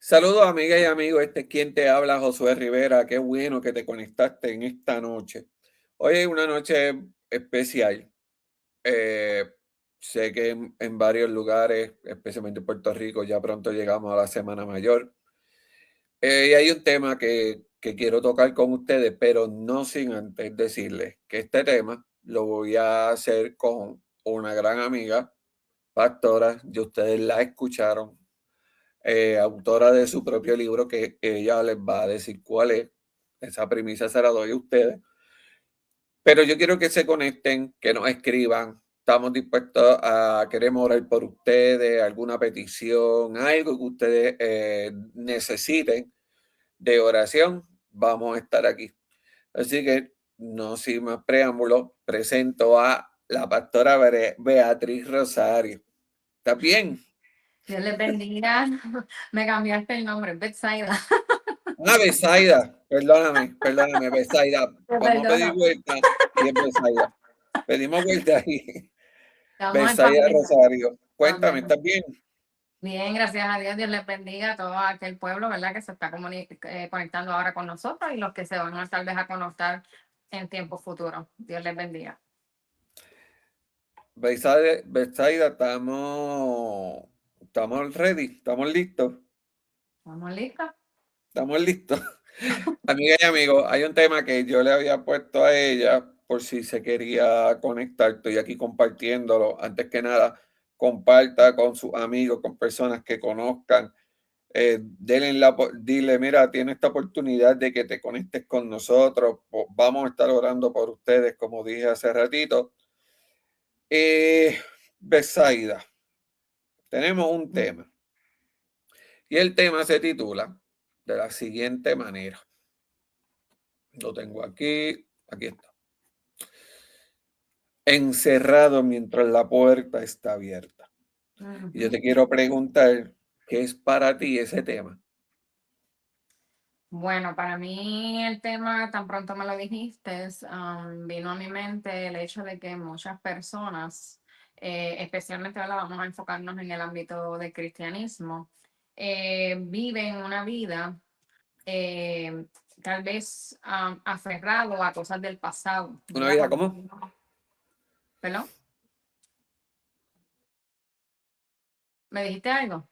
Saludos amigas y amigos, este es quien te habla, Josué Rivera. Qué bueno que te conectaste en esta noche. Hoy es una noche especial. Eh, Sé que en varios lugares, especialmente en Puerto Rico, ya pronto llegamos a la Semana Mayor. Y hay un tema que quiero tocar con ustedes, pero no sin antes decirles que este tema lo voy a hacer con una gran amiga, pastora, y ustedes la escucharon, autora de su propio libro, que ella les va a decir cuál es. Esa premisa se la doy a ustedes. Pero yo quiero que se conecten, que nos escriban. Estamos dispuestos queremos orar por ustedes, alguna petición, algo que ustedes necesiten de oración. Vamos a estar aquí. Así que, no sin más preámbulos, presento a la pastora Beatriz Rosario. ¿Está bien? Dios les bendiga. Me cambiaste el nombre, Betsaida. Besaida, perdóname, Besaida. Te Vamos a pedir perdono. vuelta y es Besaida. Pedimos vuelta ahí. Estamos en Besaida familia. Rosario. Cuéntame, Amén. ¿estás bien? Bien, gracias a Dios. Dios les bendiga a todo aquel pueblo, ¿verdad? Que se está conectando ahora con nosotros y los que se van a tal vez a conectar en tiempos futuros. Dios les bendiga. Besaida, estamos ready, estamos listos, ¿Estamos listos? estamos listos. Amiga y amigos, hay un tema que yo le había puesto a ella por si se quería conectar. Estoy aquí compartiéndolo. Antes que nada, comparta con sus amigos, con personas que conozcan. Dile, mira, tiene esta oportunidad de que te conectes con nosotros. Vamos a estar orando por ustedes, como dije hace ratito. Besaida, tenemos un tema. Y el tema se titula de la siguiente manera. Lo tengo aquí está. Encerrado mientras la puerta está abierta. Y yo Ujú. te quiero preguntar, ¿qué es para ti ese tema? Bueno, para mí el tema, tan pronto me lo dijiste, vino a mi mente el hecho de que muchas personas, especialmente ahora vamos a enfocarnos en el ámbito del cristianismo, viven una vida eh, tal vez aferrado a cosas del pasado, ¿Una ¿verdad? vida cómo? ¿Perdón? ¿Me dijiste algo?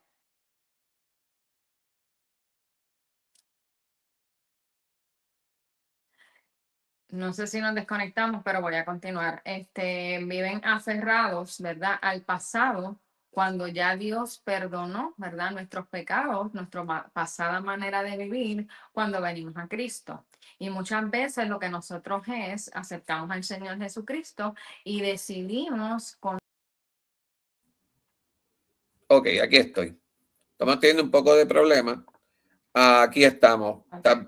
No sé si nos desconectamos, pero voy a continuar. Viven aferrados, ¿verdad? Al pasado, cuando ya Dios perdonó, ¿verdad? Nuestros pecados, nuestra pasada manera de vivir, cuando venimos a Cristo. Y muchas veces lo que nosotros es, aceptamos al Señor Jesucristo y decidimos con... Ok, aquí estoy. Estamos teniendo un poco de problema. Aquí estamos. Okay.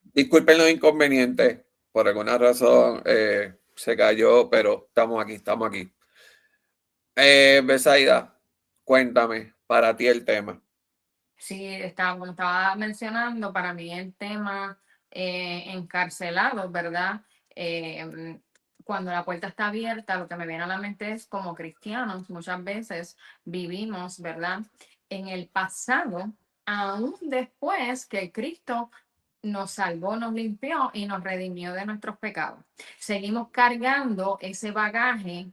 Disculpen los inconvenientes. Por alguna razón se cayó, pero estamos aquí, estamos aquí. Besaida, cuéntame, para ti el tema. Sí, como estaba mencionando, para mí el tema encarcelado, ¿verdad? Cuando la puerta está abierta, lo que me viene a la mente es como cristianos, muchas veces vivimos, ¿verdad? En el pasado, aún después que Cristo nos salvó, nos limpió y nos redimió de nuestros pecados. Seguimos cargando ese bagaje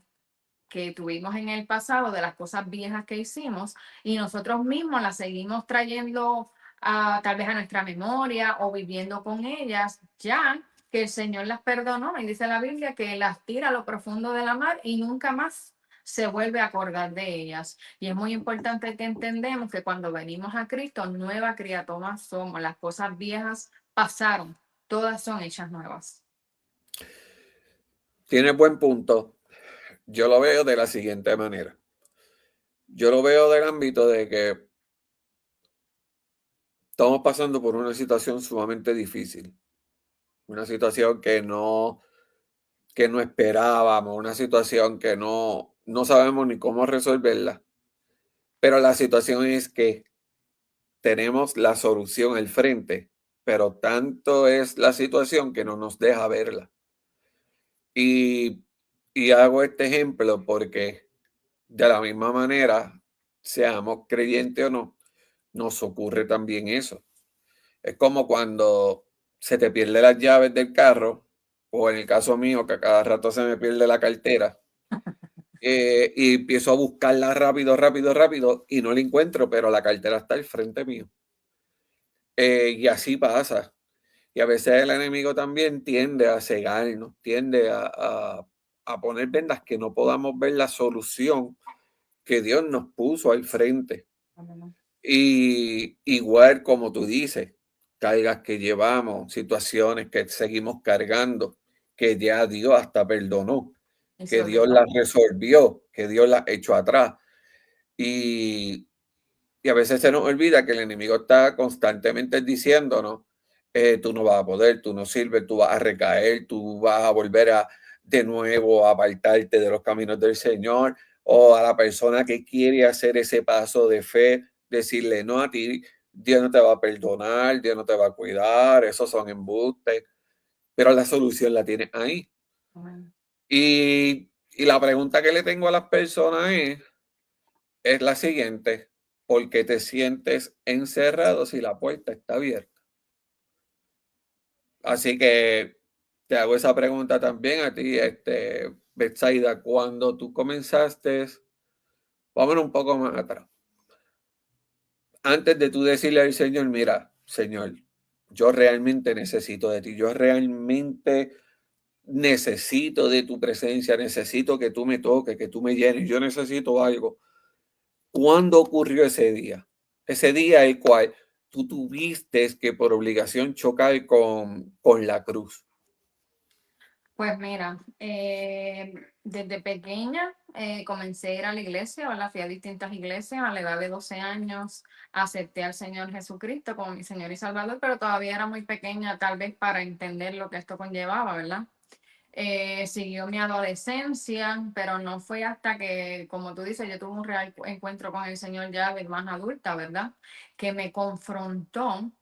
que tuvimos en el pasado, de las cosas viejas que hicimos, y nosotros mismos las seguimos trayendo tal vez a nuestra memoria o viviendo con ellas, ya que el Señor las perdonó y dice la Biblia que las tira a lo profundo de la mar y nunca más se vuelve a acordar de ellas. Y es muy importante que entendemos que cuando venimos a Cristo, nueva criatura somos, las cosas viejas pasaron, todas son hechas nuevas. Tienes buen punto. Yo lo veo de la siguiente manera. Yo lo veo del ámbito de que estamos pasando por una situación sumamente difícil, una situación que no esperábamos, una situación que no sabemos ni cómo resolverla, pero la situación es que tenemos la solución al frente, pero tanto es la situación que no nos deja verla. Y, y hago este ejemplo porque de la misma manera, seamos creyentes o no, nos ocurre también eso. Es como cuando se te pierden las llaves del carro, o en el caso mío, que a cada rato se me pierde la cartera, y empiezo a buscarla rápido, rápido, rápido, y no la encuentro, pero la cartera está al frente mío. Y así pasa. Y a veces el enemigo también tiende a cegarnos, tiende a poner vendas que no podamos ver la solución que Dios nos puso al frente. Y igual como tú dices, cargas que llevamos, situaciones que seguimos cargando, que ya Dios hasta perdonó, Y se que Dios olvidó. las resolvió, que Dios las echó atrás. Y, y a veces se nos olvida que el enemigo está constantemente diciéndonos, tú no vas a poder, tú no sirves, tú vas a recaer, tú vas a volver a de nuevo a apartarte de los caminos del Señor, o a la persona que quiere hacer ese paso de fe, decirle no a ti, Dios no te va a perdonar, Dios no te va a cuidar, esos son embustes, pero la solución la tienes ahí. Amén. Y la pregunta que le tengo a las personas es la siguiente: ¿por qué te sientes encerrado si la puerta está abierta? Así que te hago esa pregunta también a ti, Betsaida, cuando tú comenzaste, vámonos un poco más atrás. Antes de tú decirle al Señor, mira, Señor, yo realmente necesito de ti, yo realmente necesito de tu presencia, necesito que tú me toques, que tú me llenes, yo necesito algo. ¿Cuándo ocurrió ese día? Ese día el cual tú tuviste que por obligación chocar con la cruz. Pues mira, desde pequeña comencé a ir a la iglesia, ¿verdad? Fui a distintas iglesias. A la edad de 12 años acepté al Señor Jesucristo como mi Señor y Salvador, pero todavía era muy pequeña tal vez para entender lo que esto conllevaba, ¿verdad? Siguió mi adolescencia, pero no fue hasta que, como tú dices, yo tuve un real encuentro con el Señor ya de más adulta, ¿verdad? Que me confrontó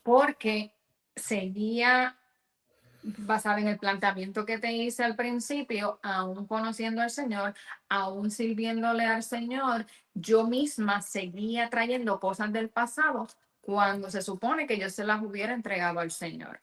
porque seguía basada en el planteamiento que te hice al principio, aún conociendo al Señor, aún sirviéndole al Señor, yo misma seguía trayendo cosas del pasado cuando se supone que yo se las hubiera entregado al Señor.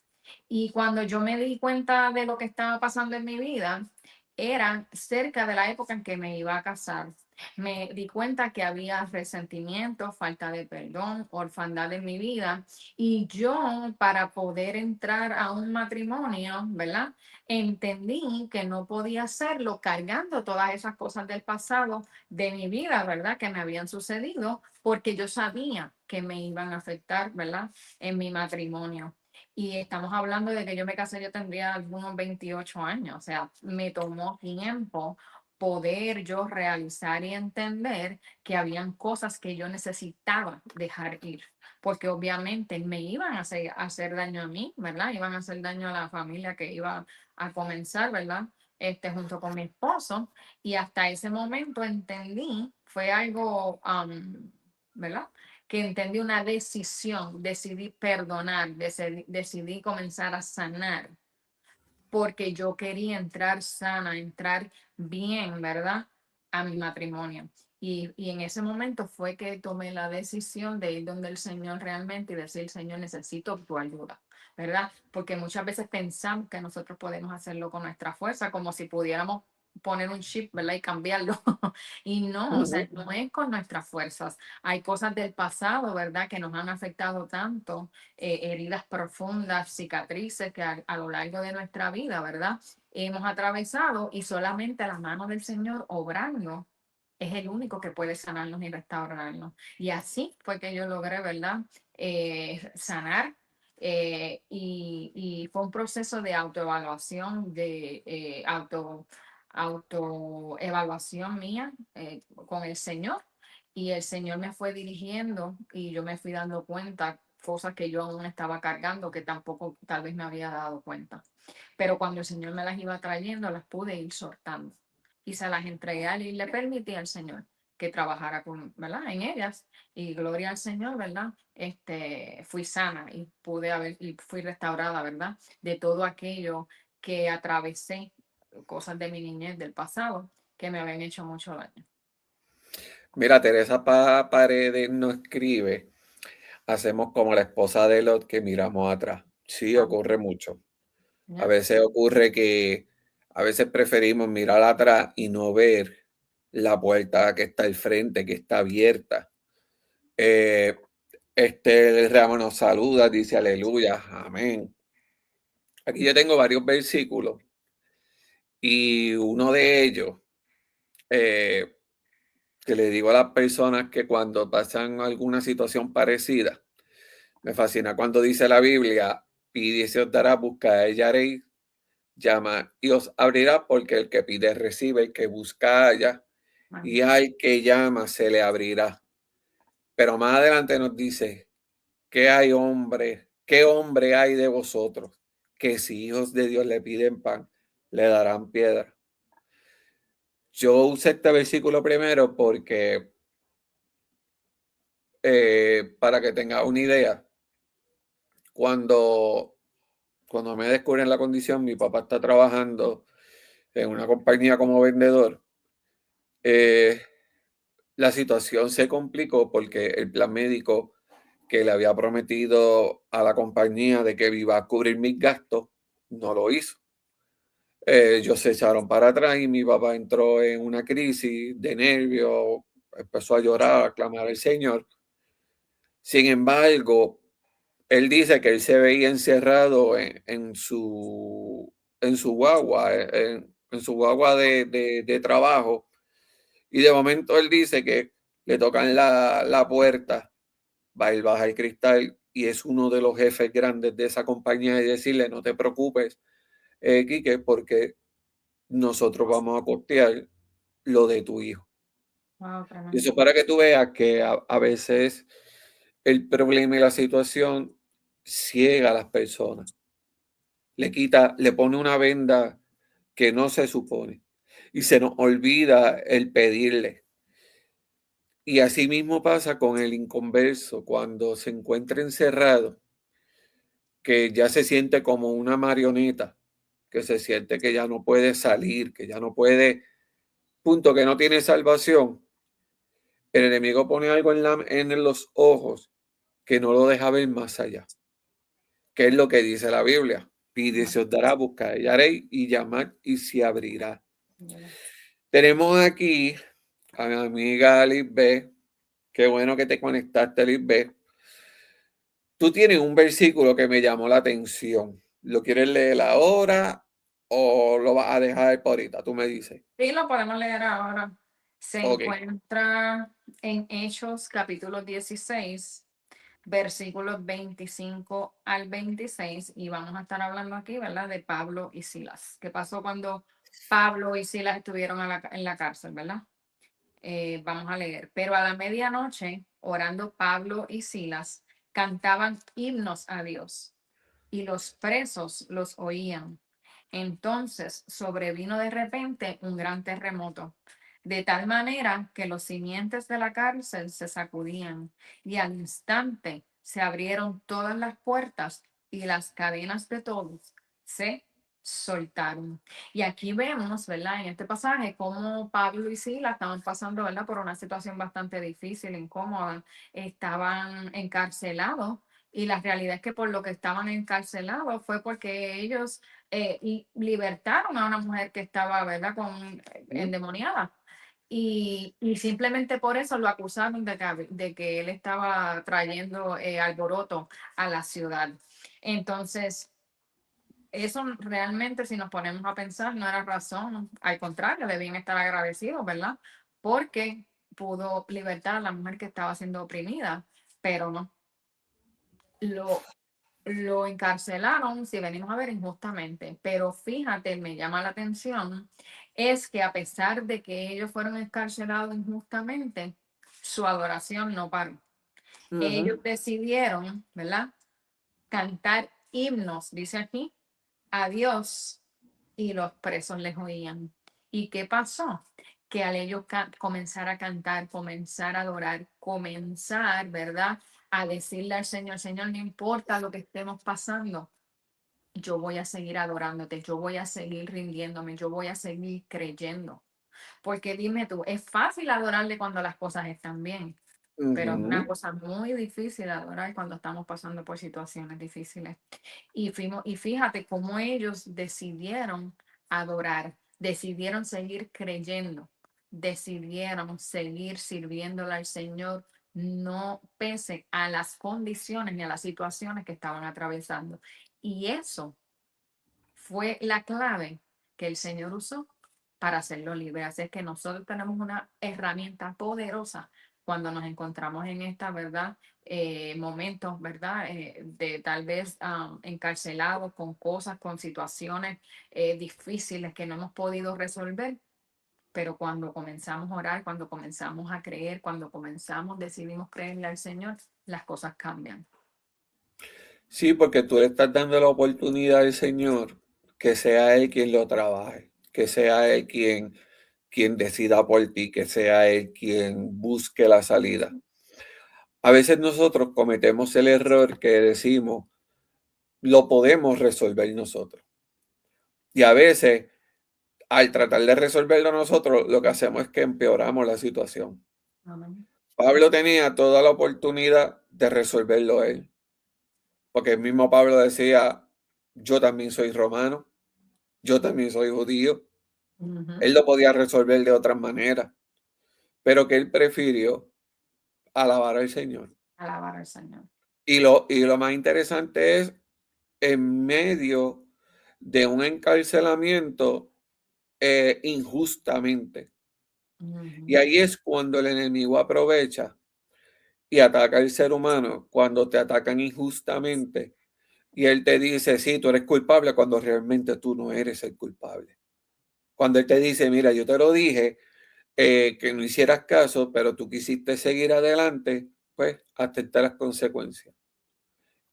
Y cuando yo me di cuenta de lo que estaba pasando en mi vida, era cerca de la época en que me iba a casar. Me di cuenta que había resentimiento, falta de perdón, orfandad en mi vida, y yo, para poder entrar a un matrimonio, ¿verdad? Entendí que no podía hacerlo cargando todas esas cosas del pasado de mi vida, ¿verdad? Que me habían sucedido, porque yo sabía que me iban a afectar, ¿verdad? En mi matrimonio. Y estamos hablando de que yo me casé, yo tendría algunos 28 años, o sea, me tomó tiempo poder yo realizar y entender que habían cosas que yo necesitaba dejar ir, porque obviamente me iban a hacer daño a mí, ¿verdad? Iban a hacer daño a la familia que iba a comenzar, ¿verdad? Junto con mi esposo. Y hasta ese momento entendí, fue algo, ¿verdad? Que entendí una decisión, decidí perdonar, decidí comenzar a sanar porque yo quería entrar sana, entrar bien, ¿verdad? A mi matrimonio. Y en ese momento fue que tomé la decisión de ir donde el Señor realmente y decir, Señor, necesito tu ayuda, ¿verdad? Porque muchas veces pensamos que nosotros podemos hacerlo con nuestra fuerza, como si pudiéramos poner un chip, ¿verdad? Y cambiarlo. Y no, o sea, Ujú. no es con nuestras fuerzas. Hay cosas del pasado, ¿verdad? Que nos han afectado tanto, heridas profundas, cicatrices que a lo largo de nuestra vida, ¿verdad? Hemos atravesado y solamente la mano del Señor obrando es el único que puede sanarnos y restaurarnos. Y así fue que yo logré, ¿verdad? Sanar. Y fue un proceso de autoevaluación, de autoevaluación mía con el Señor. Y el Señor me fue dirigiendo y yo me fui dando cuenta cosas que yo aún estaba cargando que tampoco tal vez me había dado cuenta. Pero cuando el Señor me las iba trayendo, las pude ir soltando y se las entregué a Él y le permití al Señor que trabajara con, ¿verdad? En ellas. Y gloria al Señor, ¿verdad? Fui sana y pude haber, y fui restaurada, ¿verdad? De todo aquello que atravesé, cosas de mi niñez, del pasado, que me habían hecho mucho daño. Mira, Teresa Paredes nos escribe, hacemos como la esposa de Lot que miramos atrás. Sí, Ah, ocurre mucho. A ya, veces ocurre que a veces preferimos mirar atrás y no ver la puerta que está al frente, que está abierta. Eh, el ramo nos saluda, dice aleluya, amén. Aquí yo tengo varios versículos y uno de ellos eh, que le digo a las personas que cuando pasan alguna situación parecida, me fascina cuando dice la Biblia, pide y se os dará, buscad y hallaréis, llama y os abrirá, porque el que pide recibe, el que busca halla, bueno, y al que llama se le abrirá. Pero más adelante nos dice, ¿qué hay hombre? ¿Qué hombre hay de vosotros que si hijos de Dios le piden pan, le darán piedra? Yo usé este versículo primero porque, para que tenga una idea, cuando, cuando me descubren la condición, mi papá está trabajando en una compañía como vendedor. eh, la situación se complicó porque el plan médico que le había prometido a la compañía de que iba a cubrir mis gastos, no lo hizo. Ellos se echaron para atrás y mi papá entró en una crisis de nervios, empezó a llorar, a clamar al Señor. Sin embargo, él dice que él se veía encerrado en su guagua, en su guagua de trabajo, y de momento él dice que le tocan la puerta, va, él baja el cristal y es uno de los jefes grandes de esa compañía y decirle, no te preocupes, Quique, porque nosotros vamos a costear lo de tu hijo. wow, Y tremendo. eso para que tú veas que a veces el problema y la situación ciega a las personas, le quita, le pone una venda que no se supone y se nos olvida el pedirle. Y así mismo pasa con el inconverso cuando se encuentra encerrado, que ya se siente como una marioneta, que se siente que ya no puede salir, que ya no puede, punto, que no tiene salvación. El enemigo pone algo en los ojos que no lo deja ver más allá. ¿Qué es lo que dice la Biblia? Pide y Bueno, se os dará, buscad y hallaréis, y llamad y se abrirá. ya. Tenemos aquí a mi amiga Lisbeth. Qué bueno que te conectaste, Lisbeth. Tú tienes un versículo que me llamó la atención. ¿Lo quieres leer ahora o lo vas a dejar por ahorita? Tú me dices. Sí, lo podemos leer ahora. Se Ok. encuentra en Hechos capítulo 16, versículos 25 al 26, y vamos a estar hablando aquí, ¿verdad? De Pablo y Silas. ¿Qué pasó cuando Pablo y Silas estuvieron en la cárcel, ¿verdad? Vamos a leer. Pero a la medianoche, orando Pablo y Silas, cantaban himnos a Dios y los presos los oían. Entonces sobrevino de repente un gran terremoto, de tal manera que los cimientos de la cárcel se sacudían y al instante se abrieron todas las puertas y las cadenas de todos se soltaron. Y aquí vemos, ¿verdad? En este pasaje, cómo Pablo y Sila estaban pasando, ¿verdad? Por una situación bastante difícil, incómoda. Estaban encarcelados y la realidad es que por lo que estaban encarcelados fue porque ellos y libertaron a una mujer que estaba, ¿verdad?, ¿Mm? endemoniada. Y simplemente por eso lo acusaron de que él estaba trayendo alboroto a la ciudad. Entonces, eso realmente, si nos ponemos a pensar, no era razón. Al contrario, debían estar agradecidos, ¿verdad? Porque pudo libertar a la mujer que estaba siendo oprimida, pero no. Lo, lo encarcelaron, si venimos a ver, injustamente. Pero fíjate, me llama la atención, es que a pesar de que ellos fueron encarcelados injustamente, su adoración no paró. Ellos Ujú. decidieron, ¿verdad? Cantar himnos, dice aquí, a Dios, y los presos les oían. ¿Y qué pasó? Que al ellos comenzar a cantar, comenzar a adorar, comenzar, ¿verdad? A decirle al Señor, Señor, no importa lo que estemos pasando, yo voy a seguir adorándote, yo voy a seguir rindiéndome, yo voy a seguir creyendo. Porque dime tú, es fácil adorarle cuando las cosas están bien, pero es una Ujú. cosa muy difícil adorar cuando estamos pasando por situaciones difíciles. Y fíjate cómo ellos decidieron adorar, decidieron seguir creyendo, decidieron seguir sirviéndole al Señor, no pese a las condiciones ni a las situaciones que estaban atravesando. Y eso fue la clave que el Señor usó para hacerlo libre. Así es que nosotros tenemos una herramienta poderosa cuando nos encontramos en esta, ¿verdad? Momentos, ¿verdad? De tal vez encarcelados con cosas, con situaciones difíciles que no hemos podido resolver. Pero cuando comenzamos a orar, cuando comenzamos a creer, cuando comenzamos, decidimos creerle al Señor, las cosas cambian. Sí, porque tú le estás dando la oportunidad al Señor que sea Él quien lo trabaje, que sea Él quien decida por ti, que sea Él quien busque la salida. A veces nosotros cometemos el error que decimos, lo podemos resolver nosotros. Y a veces, al tratar de resolverlo nosotros, lo que hacemos es que empeoramos la situación. Amén. Pablo tenía toda la oportunidad de resolverlo él, porque el mismo Pablo decía, yo también soy romano, yo también soy judío. Ujú. Él lo podía resolver de otras maneras, pero que él prefirió alabar al Señor. Alabar al Señor. Y lo más interesante es, en medio de un encarcelamiento injustamente. Y Ujú. ahí es cuando el enemigo aprovecha y ataca al ser humano, cuando te atacan injustamente. Y él te dice, sí, tú eres culpable cuando realmente tú no eres el culpable. Cuando él te dice, mira, yo te lo dije, que no hicieras caso, pero tú quisiste seguir adelante, pues acepta las consecuencias.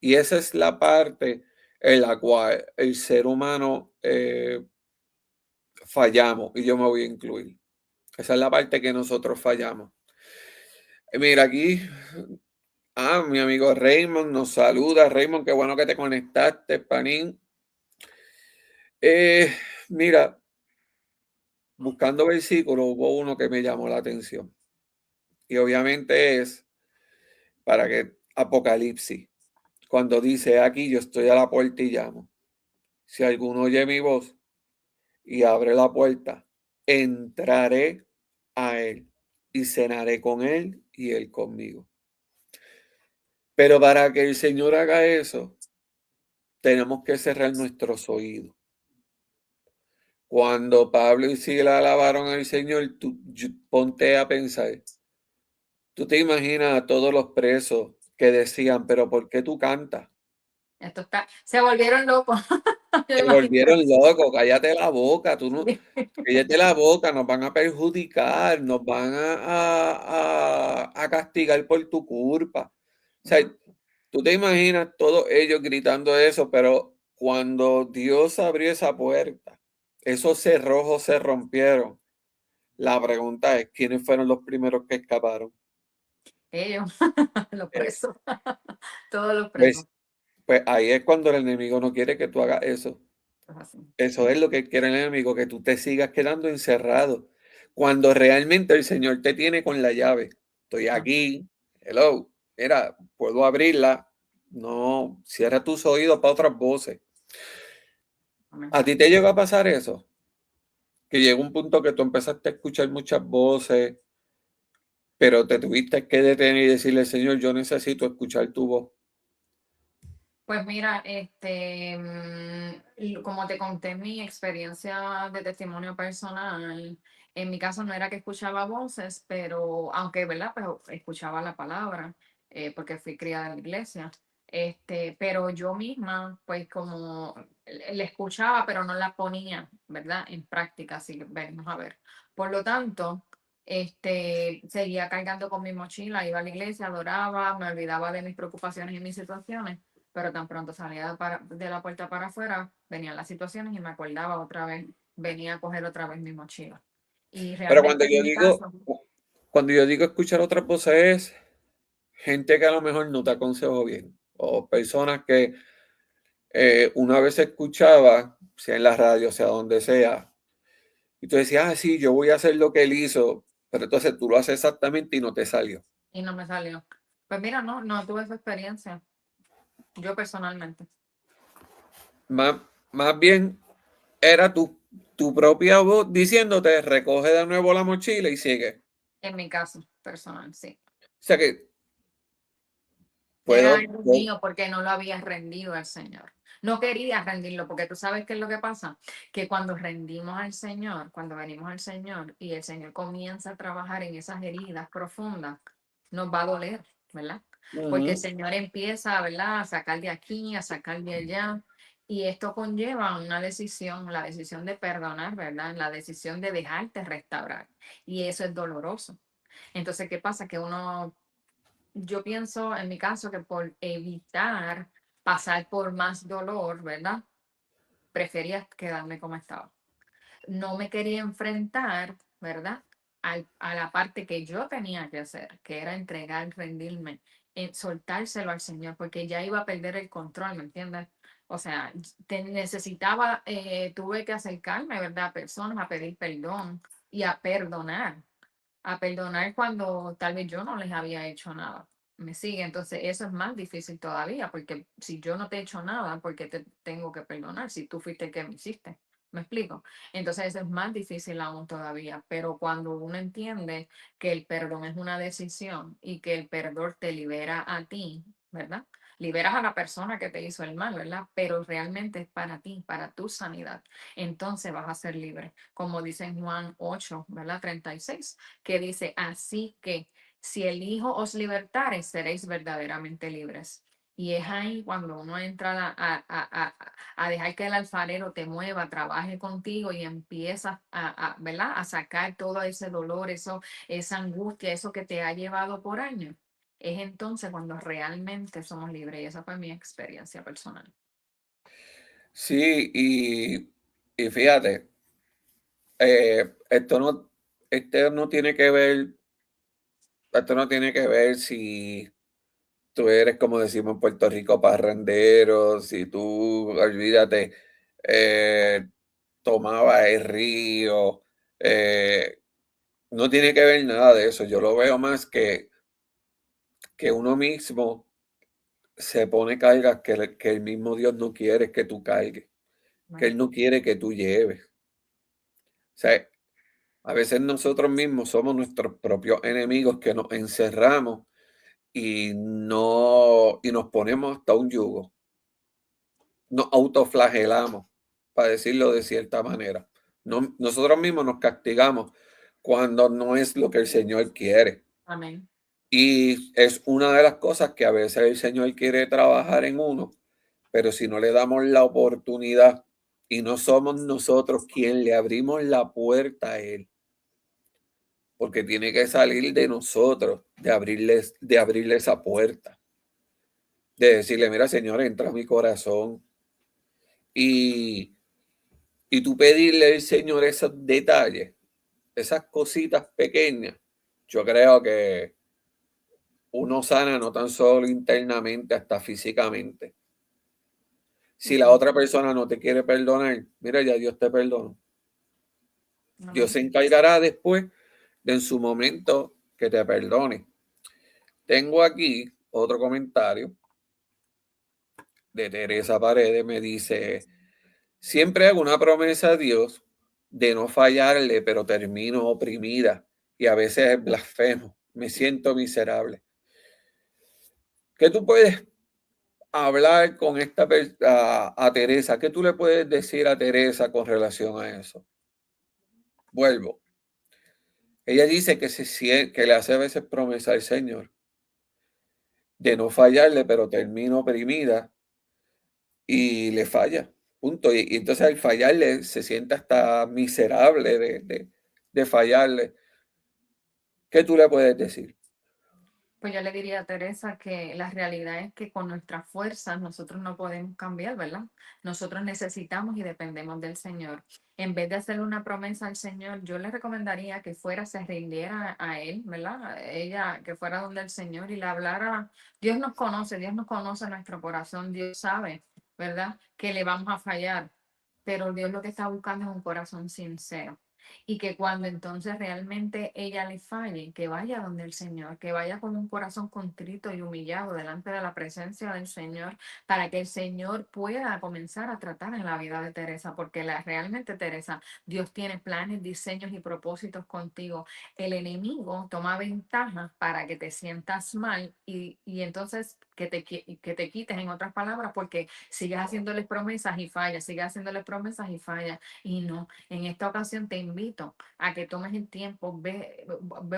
Y esa es la parte en la cual el ser humano fallamos, y yo me voy a incluir. Esa es la parte que nosotros fallamos. Mira, aquí, mi amigo Raymond nos saluda. Raymond, qué bueno que te conectaste, panín. Eh, Mira, buscando versículos, hubo uno que me llamó la atención. Y obviamente es para que Apocalipsis, cuando dice aquí, yo estoy a la puerta y llamo. Si alguno oye mi voz y abre la puerta, entraré a él y cenaré con él y él conmigo. Pero para que el Señor haga eso, tenemos que cerrar nuestros oídos. Cuando Pablo y Sila alabaron al Señor, ponte a pensar. Tú te imaginas a todos los presos que decían, pero ¿por qué tú cantas? Esto está, se volvieron locos. Yo Se imagino. volvieron locos, cállate la boca, tú no, cállate la boca, nos van a perjudicar, nos van a castigar por tu culpa. O sea, Ujú. tú te imaginas todos ellos gritando eso, pero cuando Dios abrió esa puerta, esos cerrojos se rompieron. La pregunta es, ¿quiénes fueron los primeros que escaparon? Ellos, los Eh, presos, todos los presos. Pues, pues ahí es cuando el enemigo no quiere que tú hagas eso. Pues así. Eso es lo que quiere el enemigo, que tú te sigas quedando encerrado. Cuando realmente el Señor te tiene con la llave. Estoy Ah, aquí, hello, mira, puedo abrirla. No, cierra tus oídos para otras voces. amén. ¿A ti te llegó a pasar eso? Que llegó un punto que tú empezaste a escuchar muchas voces, pero te tuviste que detener y decirle, Señor, yo necesito escuchar tu voz. Pues mira, como te conté mi experiencia de testimonio personal, en mi caso no era que escuchaba voces, pero aunque, ¿verdad? Pero escuchaba la palabra, porque fui criada en la iglesia, pero yo misma, pues como le escuchaba, pero no la ponía, ¿verdad? En práctica, así que vamos a ver. Por lo tanto, seguía cargando con mi mochila, iba a la iglesia, adoraba, me olvidaba de mis preocupaciones y mis situaciones, pero tan pronto salía de la puerta para afuera, venían las situaciones y me acordaba otra vez, venía a coger otra vez mi mochila. Y Pero realmente en mi caso, cuando yo digo escuchar otras voces, es gente que a lo mejor no te aconsejó bien, o personas que una vez escuchaba, sea en la radio, sea donde sea, Y tú decías, ah, sí, yo voy a hacer lo que él hizo, pero entonces tú lo haces exactamente y no te salió. y no me salió. Pues mira, no tuve esa experiencia, yo personalmente, Más, más bien era tu propia voz diciéndote, recoge de nuevo la mochila y sigue. en mi caso personal, sí. O sea que Era puedo, algo mío porque no lo había rendido al Señor. No quería rendirlo porque tú sabes qué es lo que pasa, que cuando rendimos al Señor, cuando venimos al Señor y el Señor comienza a trabajar en esas heridas profundas, nos va a doler, ¿verdad? Porque el ujú, Señor empieza, ¿verdad? A sacar de aquí, a sacar de allá. Y esto conlleva una decisión, la decisión de perdonar, ¿verdad? La decisión de dejarte restaurar. Y eso es doloroso. Entonces, ¿qué pasa? Que uno yo pienso en mi caso que por evitar pasar por más dolor, ¿verdad? Prefería quedarme como estaba. No me quería enfrentar, ¿verdad? A la parte que yo tenía que hacer, que era entregar, rendirme, soltárselo al Señor, porque ya iba a perder el control, ¿me entiendes? O sea, necesitaba, tuve que acercarme, ¿verdad? A personas, a pedir perdón y a perdonar cuando tal vez yo no les había hecho nada. ¿Me sigue? Entonces eso es más difícil todavía, porque si yo no te he hecho nada, ¿por qué te tengo que perdonar si tú fuiste el que me hiciste? ¿Me explico? Entonces eso es más difícil aún todavía, pero cuando uno entiende que el perdón es una decisión y que el perdón te libera a ti, ¿verdad? Liberas a la persona que te hizo el mal, ¿verdad? Pero realmente es para ti, para tu sanidad. Entonces vas a ser libre, como dice en Juan 8, ¿verdad? 36 que dice, así que si el Hijo os libertare, seréis verdaderamente libres. Y es ahí cuando uno entra a dejar que el alfarero te mueva, trabaje contigo y empiezas ¿verdad? A sacar todo ese dolor, esa angustia, eso que te ha llevado por años. Es entonces cuando realmente somos libres. Y esa fue mi experiencia personal. sí, y fíjate, esto no tiene que ver, esto no tiene que ver si tú eres, como decimos en Puerto Rico, parrandero, si tú, olvídate, eh, tomabas el río, no tiene que ver nada de eso. Yo lo veo más que uno mismo se pone cargas que el mismo Dios no quiere que tú cargues, que Él Amén. no quiere que tú lleves. O sea, a veces nosotros mismos somos nuestros propios enemigos que nos encerramos y nos ponemos hasta un yugo. Nos autoflagelamos, para decirlo de cierta manera. No, nosotros mismos nos castigamos cuando no es lo que el Señor quiere. Amén. Y es una de las cosas que a veces el Señor quiere trabajar en uno, pero si no le damos la oportunidad y no somos nosotros quien le abrimos la puerta a Él, porque tiene que salir de nosotros, de abrirle esa puerta, de decirle, mira, Señor, entra a mi corazón y, y tú pedirle al Señor esos detalles, esas cositas pequeñas. Yo creo que uno sana no tan solo internamente, hasta físicamente. Si la otra persona no te quiere perdonar, mira, ya Dios te perdonó. Dios Amén. se encargará después de en su momento que te perdone. Tengo aquí otro comentario de Teresa Paredes, me dice, siempre hago una promesa a Dios de no fallarle, pero termino oprimida y a veces blasfemo, me siento miserable. ¿Qué tú puedes hablar con a Teresa? ¿Qué tú le puedes decir a Teresa con relación a eso? Vuelvo. Ella dice que le hace a veces promesa al Señor de no fallarle, pero termina oprimida y le falla. Punto. Y entonces al fallarle se siente hasta miserable de fallarle. ¿Qué tú le puedes decir? Pues yo le diría a Teresa que la realidad es que con nuestras fuerzas nosotros no podemos cambiar, ¿verdad? Nosotros necesitamos y dependemos del Señor. En vez de hacerle una promesa al Señor, yo le recomendaría que fuera, se rindiera a Él, ¿verdad? Ella que fuera donde el Señor y le hablara. Dios nos conoce nuestro corazón, Dios sabe, ¿verdad? Que le vamos a fallar, pero Dios lo que está buscando es un corazón sincero. y que cuando entonces realmente ella le falle, que vaya donde el Señor, que vaya con un corazón contrito y humillado delante de la presencia del Señor, para que el Señor pueda comenzar a tratar en la vida de Teresa, porque realmente Teresa, Dios tiene planes, diseños y propósitos contigo. El enemigo toma ventaja para que te sientas mal y entonces que te quites, en otras palabras, porque sigues haciéndoles promesas y fallas, sigues haciéndoles promesas y fallas. Y no, en esta ocasión te invito a que tomes el tiempo, ve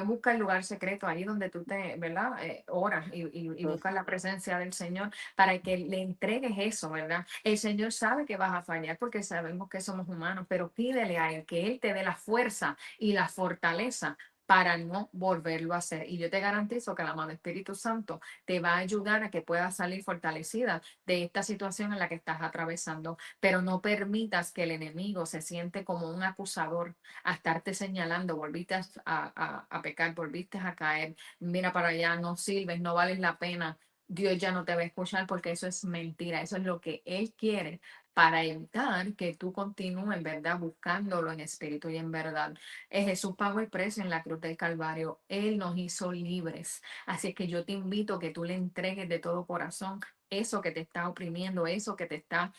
busca el lugar secreto, ahí donde tú te, ¿verdad? Oras y buscas la presencia del Señor para que le entregues eso, ¿verdad? El Señor sabe que vas a fallar porque sabemos que somos humanos, pero pídele a Él que Él te dé la fuerza y la fortaleza para no volverlo a hacer. Y yo te garantizo que el amado Espíritu Santo te va a ayudar a que puedas salir fortalecida de esta situación en la que estás atravesando, pero no permitas que el enemigo se siente como un acusador a estarte señalando, volviste a pecar, volviste a caer, mira para allá, no sirves, no vales la pena. Dios ya no te va a escuchar porque eso es mentira, eso es lo que Él quiere para evitar que tú continúes, ¿verdad? Buscándolo en espíritu y en verdad. Jesús pagó el precio en la cruz del Calvario. Él nos hizo libres. Así es que yo te invito a que tú le entregues de todo corazón eso que te está oprimiendo, eso que te está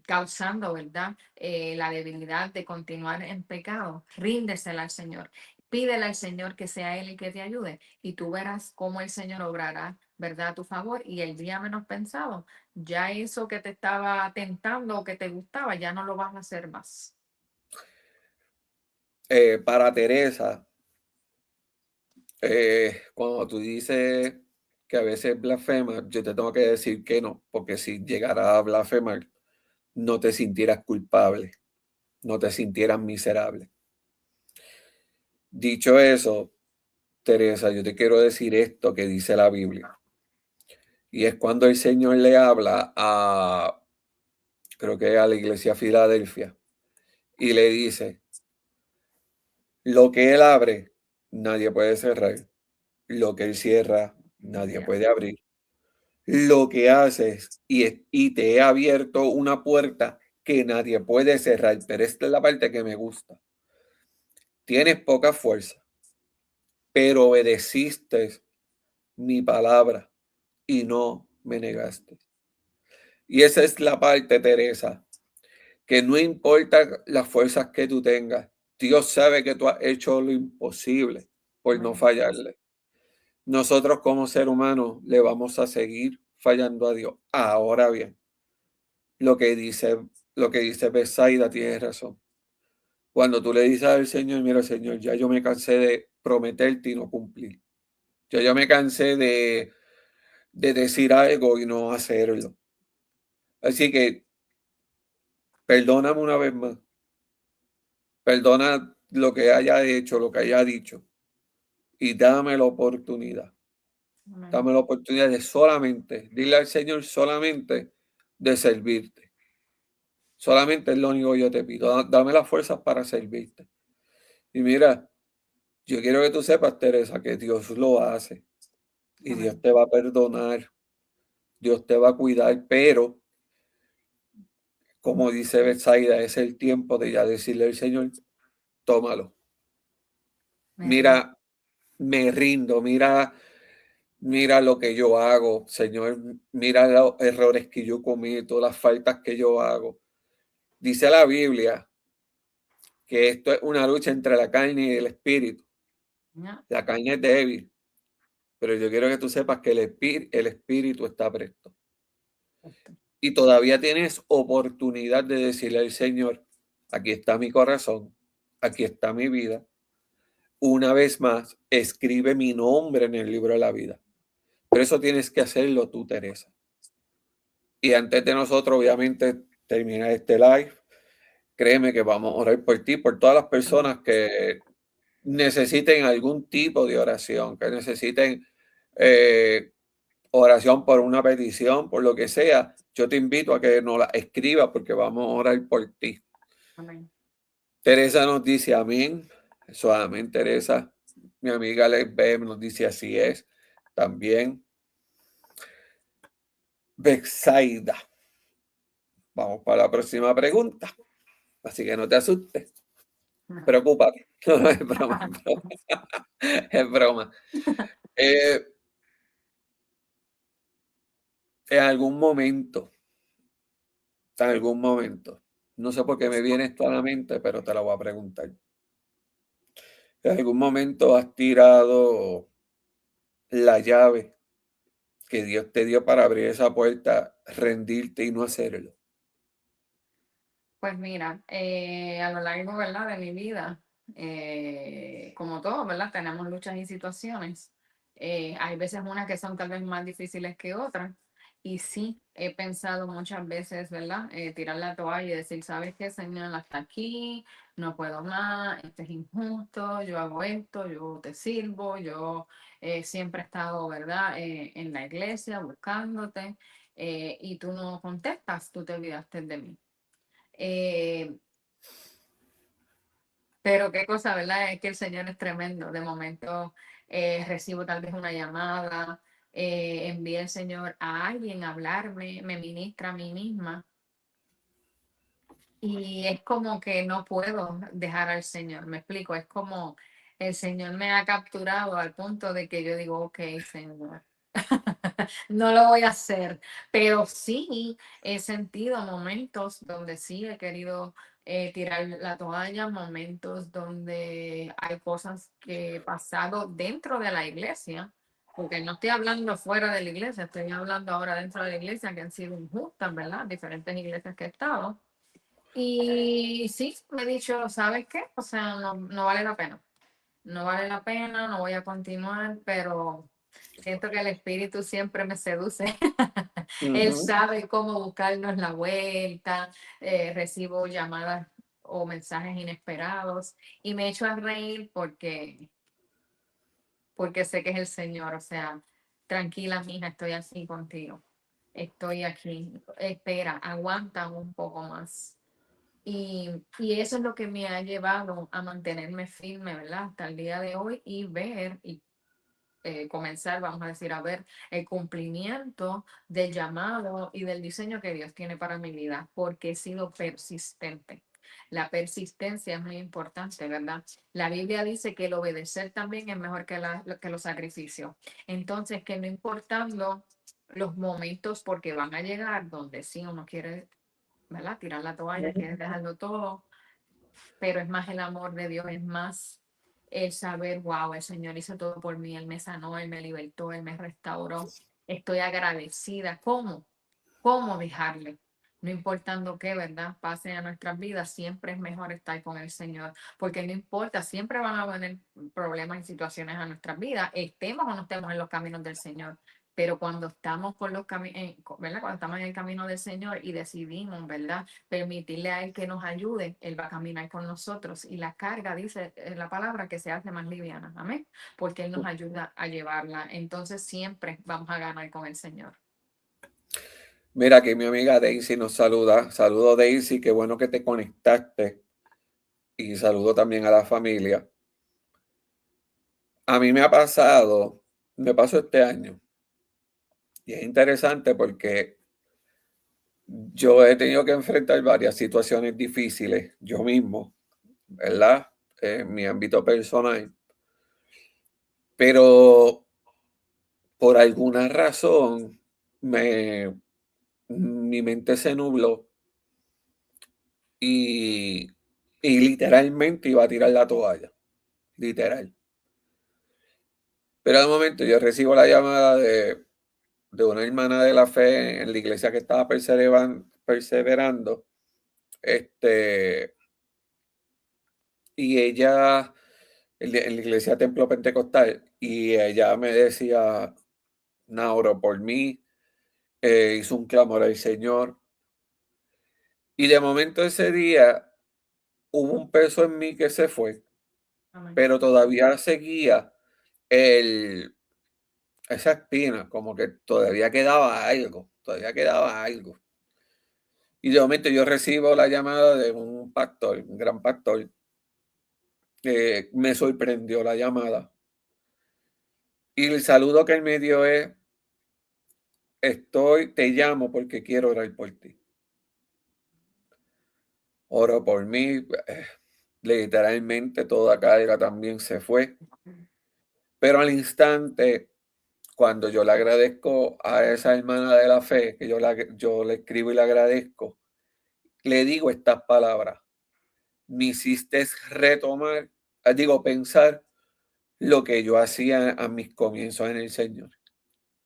causando, ¿verdad? La debilidad de continuar en pecado. Ríndesela al Señor. Pídele al Señor que sea Él el que te ayude y tú verás cómo el Señor obrará, ¿verdad? A tu favor y el día menos pensado, ya eso que te estaba tentando o que te gustaba, ya no lo vas a hacer más. Para Teresa, cuando tú dices que a veces blasfema, yo te tengo que decir que no, porque si llegara a blasfemar, no te sintieras culpable, no te sintieras miserable. Dicho eso, Teresa, yo te quiero decir esto que dice la Biblia. Y es cuando el Señor le habla a, creo que a la iglesia de Filadelfia, y le dice, lo que Él abre, nadie puede cerrar. Lo que Él cierra, nadie Ya, puede abrir. Lo que haces y te he abierto una puerta que nadie puede cerrar, pero esta es la parte que me gusta. Tienes poca fuerza, pero obedeciste mi palabra y no me negaste. Y esa es la parte, Teresa, que no importa las fuerzas que tú tengas, Dios sabe que tú has hecho lo imposible por no amén, fallarle. Nosotros como ser humano le vamos a seguir fallando a Dios. Ahora bien, lo que dice, lo que dice Betsaida tiene razón. Cuando tú le dices al Señor, mira, Señor, ya yo me cansé de prometerte y no cumplir. Ya yo me cansé de decir algo y no hacerlo. Así que perdóname una vez más. Perdona lo que haya hecho, lo que haya dicho. Y dame la oportunidad. amén, Dame la oportunidad de solamente, dile al Señor solamente de servirte. Solamente es lo único que yo te pido. Dame las fuerzas para servirte. Y mira, yo quiero que tú sepas, Teresa, que Dios lo hace y Dios amén, te va a perdonar, Dios te va a cuidar, pero como dice Betsaida, es el tiempo de ya decirle al Señor, tómalo. me rindo. Mira, me rindo, mira lo que yo hago, Señor, mira los errores que yo cometo, las faltas que yo hago. Dice la Biblia que esto es una lucha entre la carne y el espíritu. Ya, La carne es débil, pero yo quiero que tú sepas que el espíritu está presto. esto, Y todavía tienes oportunidad de decirle al Señor, aquí está mi corazón, aquí está mi vida. Una vez más, escribe mi nombre en el libro de la vida. Pero eso tienes que hacerlo tú, Teresa. Y antes de nosotros, obviamente, terminar este live, créeme que vamos a orar por ti, por todas las amén, personas que necesiten algún tipo de oración, que necesiten eh, oración por una petición, por lo que sea. Yo te invito a que nos la escribas porque vamos a orar por ti. amén. Teresa nos dice amén. Eso, amén, Teresa. Mi amiga Lesbeth nos dice así es. También Bexaida. Vamos para la próxima pregunta. Así que no te asustes. Preocúpate. No, es broma, es broma. Es broma. Eh, en algún momento, no sé por qué me viene esto a la mente, pero te la voy a preguntar. ¿En algún momento has tirado la llave que Dios te dio para abrir esa puerta, rendirte y no hacerlo? Pues mira, a lo largo, ¿verdad? De mi vida, como todo, ¿verdad? Tenemos luchas y situaciones. Hay veces unas que son tal vez más difíciles que otras. Y sí, he pensado muchas veces, ¿verdad? Tirar la toalla y decir, ¿sabes qué, Señor? Hasta aquí, no puedo más, esto es injusto, yo hago esto, yo te sirvo, yo siempre he estado, ¿verdad? En la iglesia buscándote, y tú no contestas, tú te olvidaste de mí. Eh, pero qué cosa, ¿verdad? Es que el Señor es tremendo. De momento recibo tal vez una llamada, envía el Señor a alguien a hablarme, me ministra a mí misma. Y es como que no puedo dejar al Señor, me explico, es como el Señor me ha capturado al punto de que yo digo, ok, Señor, no lo voy a hacer, pero sí he sentido momentos donde sí he querido tirar la toalla, momentos donde hay cosas que he pasado dentro de la iglesia, porque no estoy hablando fuera de la iglesia, estoy hablando ahora dentro de la iglesia que han sido injustas, ¿verdad? Diferentes iglesias que he estado. Y sí, me he dicho, ¿sabes qué? O sea, no, no vale la pena. No vale la pena, no voy a continuar, pero siento que el espíritu siempre me seduce. Él Ujú. sabe cómo buscarnos la vuelta. Recibo llamadas o mensajes inesperados y me echo a reír porque sé que es el Señor. O sea, tranquila, mija, estoy así contigo. Estoy aquí. Espera, aguanta un poco más. Y eso es lo que me ha llevado a mantenerme firme, ¿verdad? Hasta el día de hoy y ver y comenzar, vamos a decir, a ver el cumplimiento del llamado y del diseño que Dios tiene para mi vida, porque he sido persistente. La persistencia es muy importante, ¿verdad? La Biblia dice que el obedecer también es mejor que los sacrificios. Entonces, que no importando los momentos, porque van a llegar donde sí uno quiere, ¿verdad? Tirar la toalla, quiere dejarlo todo, pero es más el amor de Dios, es más el saber, wow, el Señor hizo todo por mí, Él me sanó, Él me libertó, Él me restauró. Estoy agradecida. ¿Cómo? ¿Cómo dejarle? No importando qué, ¿verdad? Pase a nuestras vidas, siempre es mejor estar con el Señor, porque no importa, siempre van a venir problemas y situaciones a nuestras vidas, estemos o no estemos en los caminos del Señor. Pero cuando estamos por los caminos, ¿verdad? Cuando estamos en el camino del Señor y decidimos, ¿verdad? Permitirle a Él que nos ayude, Él va a caminar con nosotros y la carga, dice en la palabra, que se hace más liviana. Amén. Porque Él nos ayuda a llevarla. Entonces siempre vamos a ganar con el Señor. Mira, que mi amiga Daisy nos saluda. Saludo, Daisy, qué bueno que te conectaste. Y saludo también a la familia. A mí me pasó este año. Y es interesante porque yo he tenido que enfrentar varias situaciones difíciles yo mismo, ¿verdad? En mi ámbito personal. Pero por alguna razón me, mi mente se nubló y, y literalmente iba a tirar la toalla, literal. Pero al momento yo recibo la llamada de una hermana de la fe en la iglesia que estaba perseverando, este, y ella, en la iglesia Templo Pentecostal, y ella me decía, Nauro, por mí, hizo un clamor al Señor. Y de momento ese día hubo un peso en mí que se fue, Amén. pero todavía seguía el, esa espina, como que todavía quedaba algo. Y de momento yo recibo la llamada de un pastor, un gran pastor, que me sorprendió la llamada. Y el saludo que él me dio es, te llamo porque quiero orar por ti. Oro por mí. literalmente toda carga también se fue, pero al instante, cuando yo le agradezco a esa hermana de la fe, que yo le escribo y le agradezco, le digo estas palabras: "Me hiciste retomar", digo, pensar lo que yo hacía a mis comienzos en el Señor.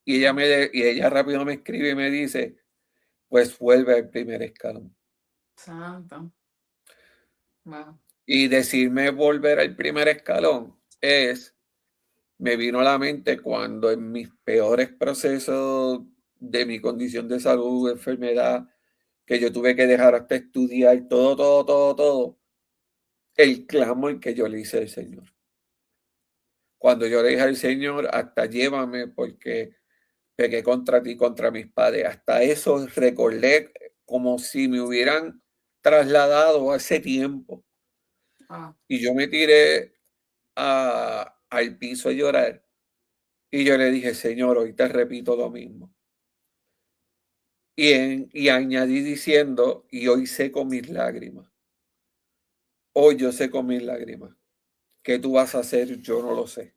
Y ella rápido me escribe y me dice: "Pues vuelve al primer escalón". Santo. Wow. Y decirme volver al primer escalón me vino a la mente cuando en mis peores procesos de mi condición de salud, enfermedad, que yo tuve que dejar hasta estudiar todo, el clamor que yo le hice al Señor. Cuando yo le dije al Señor: "Hasta llévame porque pequé contra ti, contra mis padres", hasta eso recordé como si me hubieran trasladado a ese tiempo. Wow. Y yo me tiré al piso a llorar y yo le dije: "Señor, hoy te repito lo mismo". Y añadí diciendo: "Y hoy seco mis lágrimas, hoy yo seco mis lágrimas. ¿Qué tú vas a hacer? Yo no lo sé.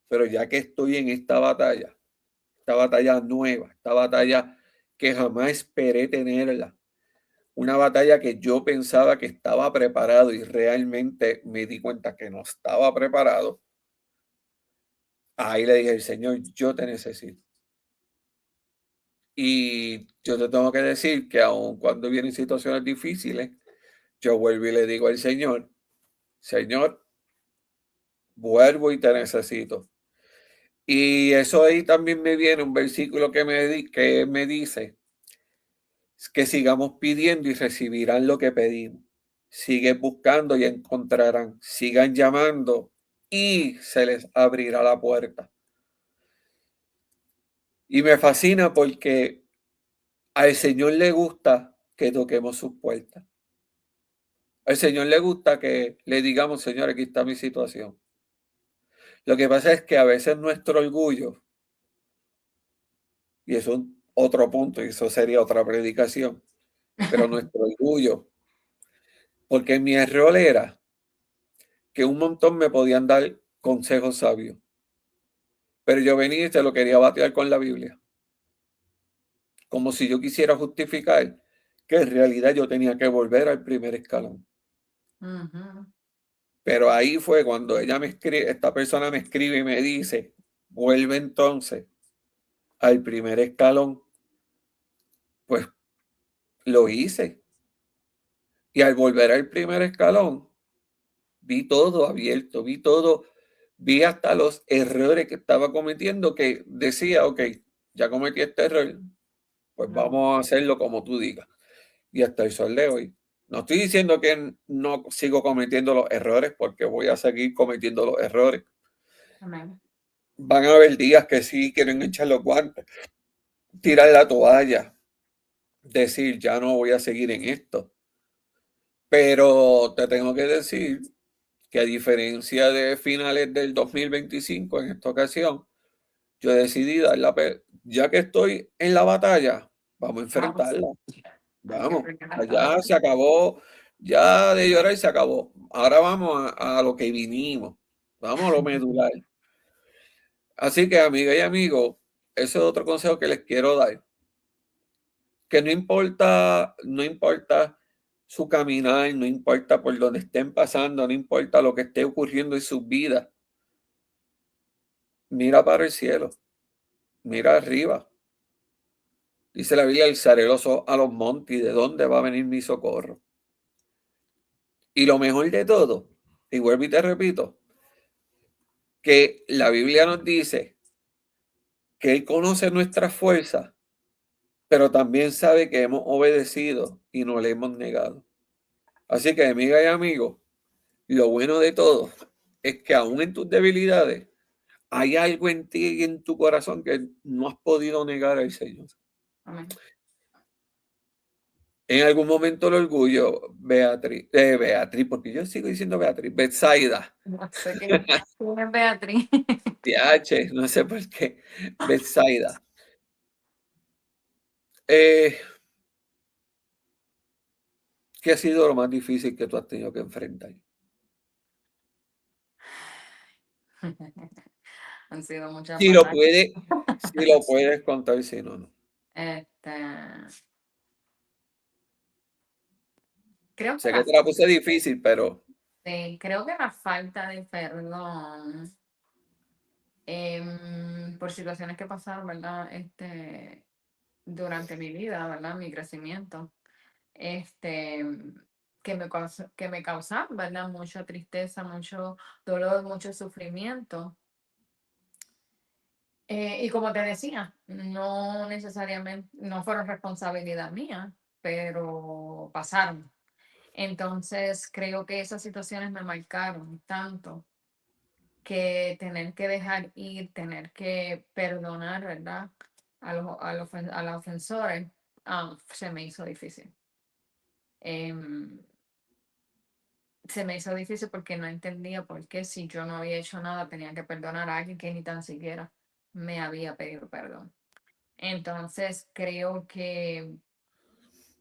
Pero ya que estoy en esta batalla nueva, esta batalla que jamás esperé tenerla, una batalla que yo pensaba que estaba preparado y realmente me di cuenta que no estaba preparado". Ahí le dije al Señor: "Yo te necesito". Y yo te tengo que decir que aun cuando vienen situaciones difíciles, yo vuelvo y le digo al Señor: "Señor, vuelvo y te necesito". Y eso ahí también me viene un versículo que me dice que sigamos pidiendo y recibirán lo que pedimos. Sigue buscando y encontrarán. Sigan llamando y se les abrirá la puerta. Y me fascina porque al Señor le gusta que toquemos sus puertas. Al Señor le gusta que le digamos: "Señor, aquí está mi situación". Lo que pasa es que a veces nuestro orgullo, y eso es otro punto, y eso sería otra predicación, pero nuestro orgullo, porque mi error era que un montón me podían dar consejos sabios, pero yo venía y te lo quería batear con la Biblia, como si yo quisiera justificar que en realidad yo tenía que volver al primer escalón. Ujú. Pero ahí fue cuando esta persona me escribe y me dice: "Vuelve entonces al primer escalón". Pues lo hice. Y al volver al primer escalón, vi todo abierto, vi todo, vi hasta los errores que estaba cometiendo, que decía: "Okey, ya cometí este error, pues No, vamos a hacerlo como tú digas". Y hasta el sol de hoy. No estoy diciendo que no sigo cometiendo los errores, porque voy a seguir cometiendo los errores. amén. Van a haber días que sí quieren echar los guantes, tirar la toalla, decir: "Ya no voy a seguir en esto". Pero te tengo que decir que, a diferencia de finales del 2025, en esta ocasión, yo decidí dar ya que estoy en la batalla, vamos a Vamos, enfrentarla, hay que vamos, frenar ya todo. se acabó, ya de llorar se acabó. Ahora vamos a lo que vinimos, vamos a lo medular. Así que, amiga y amigo, ese es otro consejo que les quiero dar, que no importa su caminar, no importa por donde estén pasando, no importa lo que esté ocurriendo en sus vidas, mira para el cielo, mira arriba. Dice la Biblia: "Alzaré los ojos a los montes, ¿y de dónde va a venir mi socorro?". Y lo mejor de todo, y vuelvo y te repito, que la Biblia nos dice que Él conoce nuestras fuerzas, pero también sabe que hemos obedecido y no le hemos negado. Así que, amiga y amigo, lo bueno de todo es que aún en tus debilidades hay algo en ti y en tu corazón que no has podido negar al Señor. Amén. En algún momento el orgullo, Beatriz, porque yo sigo diciendo Beatriz, Betsaida, No sé qué es Beatriz. TH, no sé por qué, Betsaida. Eh, ¿Qué ha sido lo más difícil que tú has tenido que enfrentar? Han sido muchas Si lo batallas. puede, si lo puedes contar, si no, no. Este, creo que Sé que te la puse difícil, pero creo que la falta de perdón por situaciones que pasaron, ¿verdad? Durante mi vida, ¿verdad? Mi crecimiento, este, que me causaron, ¿verdad? Mucha tristeza, mucho dolor, mucho sufrimiento. Y como te decía, no necesariamente, no fueron responsabilidad mía, pero pasaron. Entonces, creo que esas situaciones me marcaron tanto que tener que dejar ir, tener que perdonar, ¿verdad? A los ofensores, se me hizo difícil. Em, Se me hizo difícil porque no entendía por qué si yo no había hecho nada tenía que perdonar a alguien que ni tan siquiera me había pedido perdón. Entonces, creo que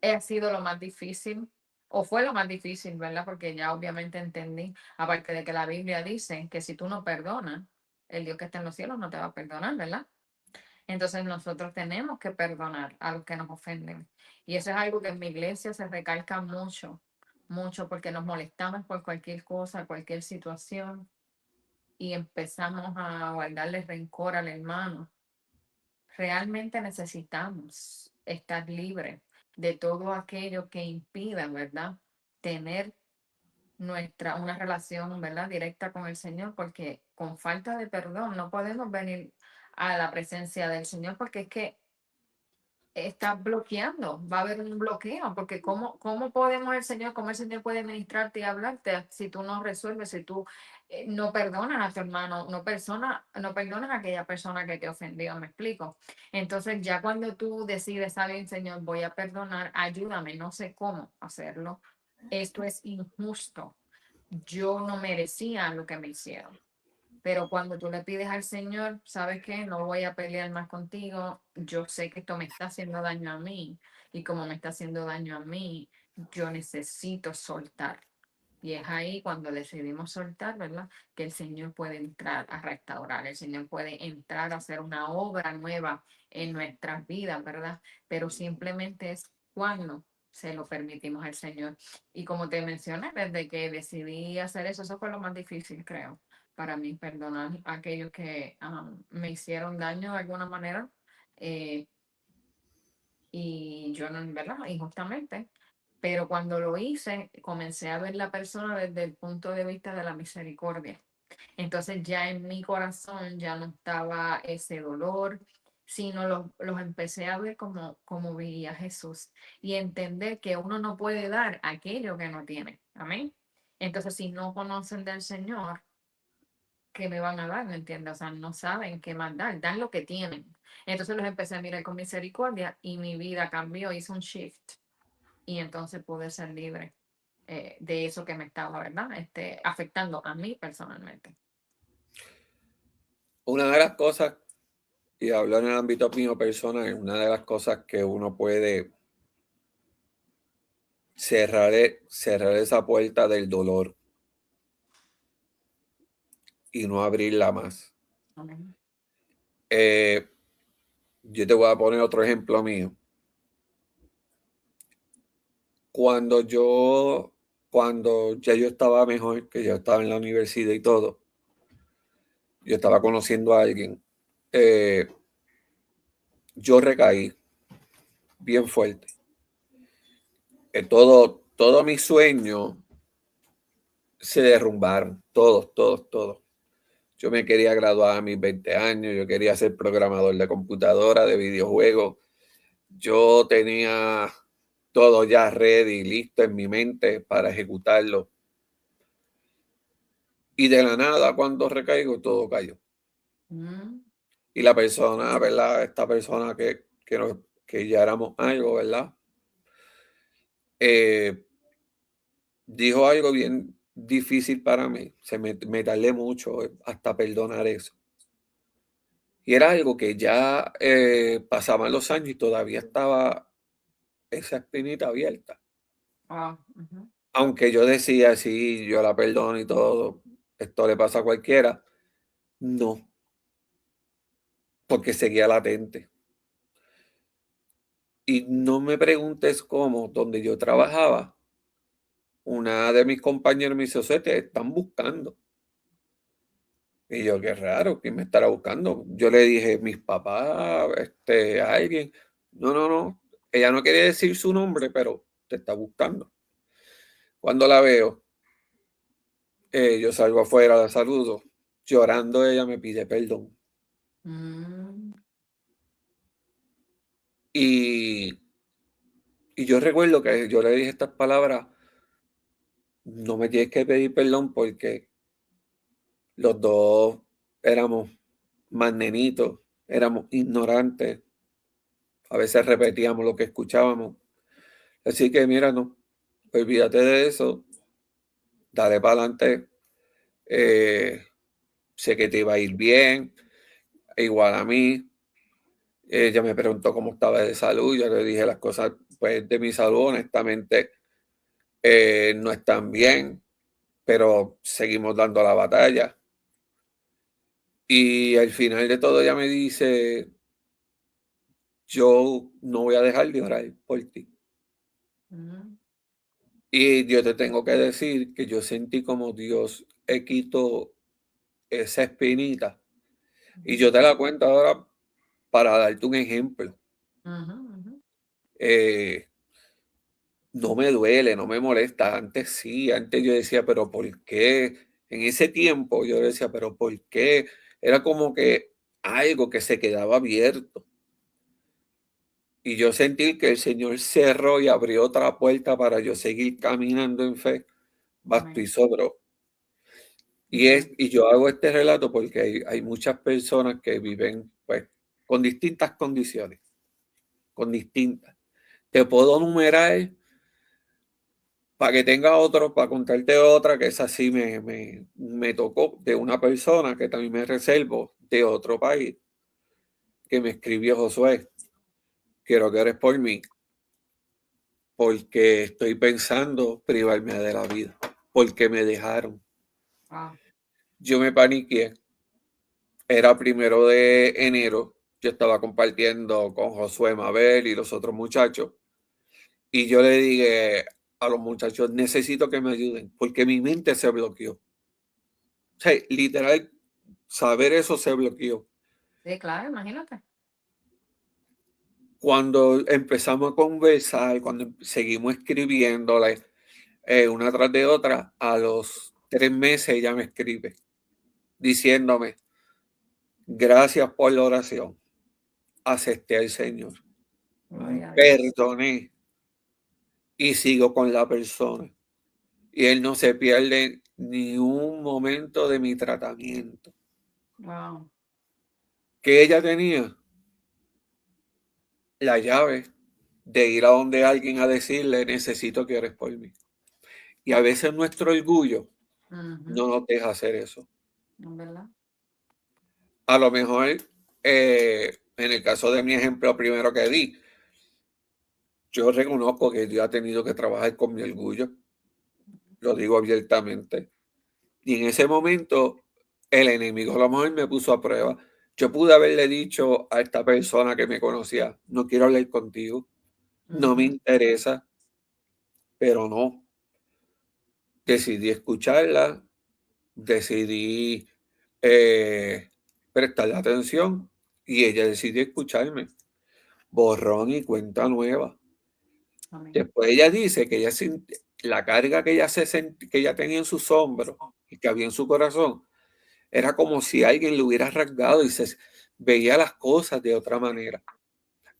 ha sido lo más difícil, o fue lo más difícil, ¿verdad? Porque ya obviamente entendí, aparte de que la Biblia dice que si tú no perdonas, el Dios que está en los cielos no te va a perdonar, ¿verdad? Entonces nosotros tenemos que perdonar a los que nos ofenden. Y eso es algo que en mi iglesia se recalca mucho, mucho, porque nos molestamos por cualquier cosa, cualquier situación, y empezamos a guardarle rencor al hermano. Realmente necesitamos estar libres de todo aquello que impida, ¿verdad? Tener una relación, ¿verdad? Directa con el Señor, porque con falta de perdón no podemos venir a la presencia del Señor, porque es que está bloqueando, va a haber un bloqueo, porque ¿cómo podemos el Señor, cómo el Señor puede ministrarte y hablarte si tú no resuelves, si tú no perdonas a tu hermano, no perdonas a aquella persona que te ofendió, me explico? Entonces ya cuando tú decides, está bien, Señor, voy a perdonar, ayúdame, no sé cómo hacerlo, esto es injusto, yo no merecía lo que me hicieron. Pero cuando tú le pides al Señor, ¿sabes qué? No voy a pelear más contigo. Yo sé que esto me está haciendo daño a mí. Y como me está haciendo daño a mí, yo necesito soltar. Y es ahí cuando decidimos soltar, ¿verdad? Que el Señor puede entrar a restaurar, el Señor puede entrar a hacer una obra nueva en nuestras vidas, ¿verdad? Pero simplemente es cuando se lo permitimos al Señor. Y como te mencioné, desde que decidí hacer eso, eso fue lo más difícil, creo, para mí, perdonar a aquellos que me hicieron daño de alguna manera. eh, y yo no, ¿verdad? Injustamente. Pero cuando lo hice, comencé a ver la persona desde el punto de vista de la misericordia. Entonces ya en mi corazón ya no estaba ese dolor, sino los empecé a ver como veía Jesús y entender que uno no puede dar aquello que no tiene. Amén. Entonces, si no conocen del Señor, ¿qué me van a dar? ¿Me entiendes? O sea, no saben qué más dar, dan lo que tienen. Entonces los empecé a mirar con misericordia y mi vida cambió, hizo un shift y entonces pude ser libre de eso que me estaba, ¿verdad? Afectando a mí personalmente. una de las cosas, y hablo en el ámbito mío personal, una de las cosas que uno puede cerrar esa puerta del dolor y no abrirla más. Amén. Eh, yo te voy a poner otro ejemplo mío. Cuando yo, cuando ya yo estaba mejor, que yo estaba en la universidad y todo, yo estaba conociendo a alguien, eh, yo recaí bien fuerte. Todo mis sueños se derrumbaron, todos, todos, todos. Yo me quería graduar a mis 20 años, yo quería ser programador de computadora, de videojuegos. Yo tenía todo ya ready, listo en mi mente para ejecutarlo. Y de la nada, cuando recaigo, todo cayó. Mm, Y la persona, ¿verdad? Esta persona que ya éramos algo, ¿verdad? Eh, dijo algo bien difícil para mí. Me tardé mucho hasta perdonar eso. Y era algo que ya pasaban los años y todavía estaba esa espinita abierta. wow, ujú, Aunque yo decía, sí, yo la perdono y todo, esto le pasa a cualquiera. No, porque seguía latente. Y no me preguntes cómo, donde yo trabajaba, una de mis compañeros me dice: "José, te están buscando". Y yo: "Qué raro, ¿quién me estará buscando?". Yo le dije: "Mis papás, alguien". "No, no, no". Ella no quería decir su nombre, pero te está buscando. Cuando la veo, yo salgo afuera, la saludo. Llorando, ella me pide perdón. Mm, Y y yo recuerdo que yo le dije estas palabras: "No me tienes que pedir perdón porque los 2 éramos más nenitos, éramos ignorantes, a veces repetíamos lo que escuchábamos. Así que mira, no, olvídate de eso, dale para adelante, sé que te iba a ir bien, igual a mí". Ella me preguntó cómo estaba de salud, yo le dije las cosas, pues, de mi salud, honestamente, no están bien, pero seguimos dando la batalla. Y al final de todo ella me dice: "Yo no voy a dejar de orar por ti". mm, Y yo te tengo que decir que yo sentí como Dios quitó esa espinita, y yo mm, te la cuento ahora para darte un ejemplo. ujú, ujú. Eh, no me duele, no me molesta. Antes sí, antes yo decía: "¿Pero por qué?". En ese tiempo yo decía: "¿Pero por qué?". Era como que algo que se quedaba abierto. Y yo sentí que el Señor cerró y abrió otra puerta para yo seguir caminando en fe, bastó y Amén. sobró. Ujú, Y yo hago este relato porque hay muchas personas que viven, pues, con distintas condiciones, con distintas. Te puedo numerar para que tenga otro, para contarte otra, que esa sí me tocó, de una persona que también me reservo, de otro país, que me escribió: "Josué, quiero que ores por mí, porque estoy pensando privarme de la vida, porque me dejaron". wow, Yo me paniqué, era 1 de enero, yo estaba compartiendo con Josué, Mabel y los otros muchachos, y yo le dije a los muchachos: "Necesito que me ayuden", porque mi mente se bloqueó. O sea, literal, saber eso se bloqueó. sí, claro, imagínate. Cuando empezamos a conversar, cuando seguimos escribiéndole, una tras de otra, a los 3 meses ella me escribe diciéndome: "Gracias por la oración, acepté al Señor, Gloria a Dios. perdoné y sigo con la persona, y Él no se pierde ni un momento de mi tratamiento". Wow. Que ella tenía la llave de ir a donde alguien a decirle: "Necesito que ores por mí". Y a veces nuestro orgullo Ujú, no nos deja hacer eso. ¿es verdad? A lo mejor, en el caso de mi ejemplo primero que di, yo reconozco que yo he tenido que trabajar con mi orgullo, lo digo abiertamente. Y en ese momento, el enemigo a lo mejor me puso a prueba. Yo pude haberle dicho a esta persona que me conocía: "No quiero hablar contigo, no me Ujú, interesa", pero no. Decidí escucharla, decidí, eh, prestarle atención, y ella decidió escucharme. Borrón y cuenta nueva. amén. Después ella dice que ella la carga que que ella tenía en sus hombros y que había en su corazón, era como si alguien le hubiera rasgado y veía las cosas de otra manera.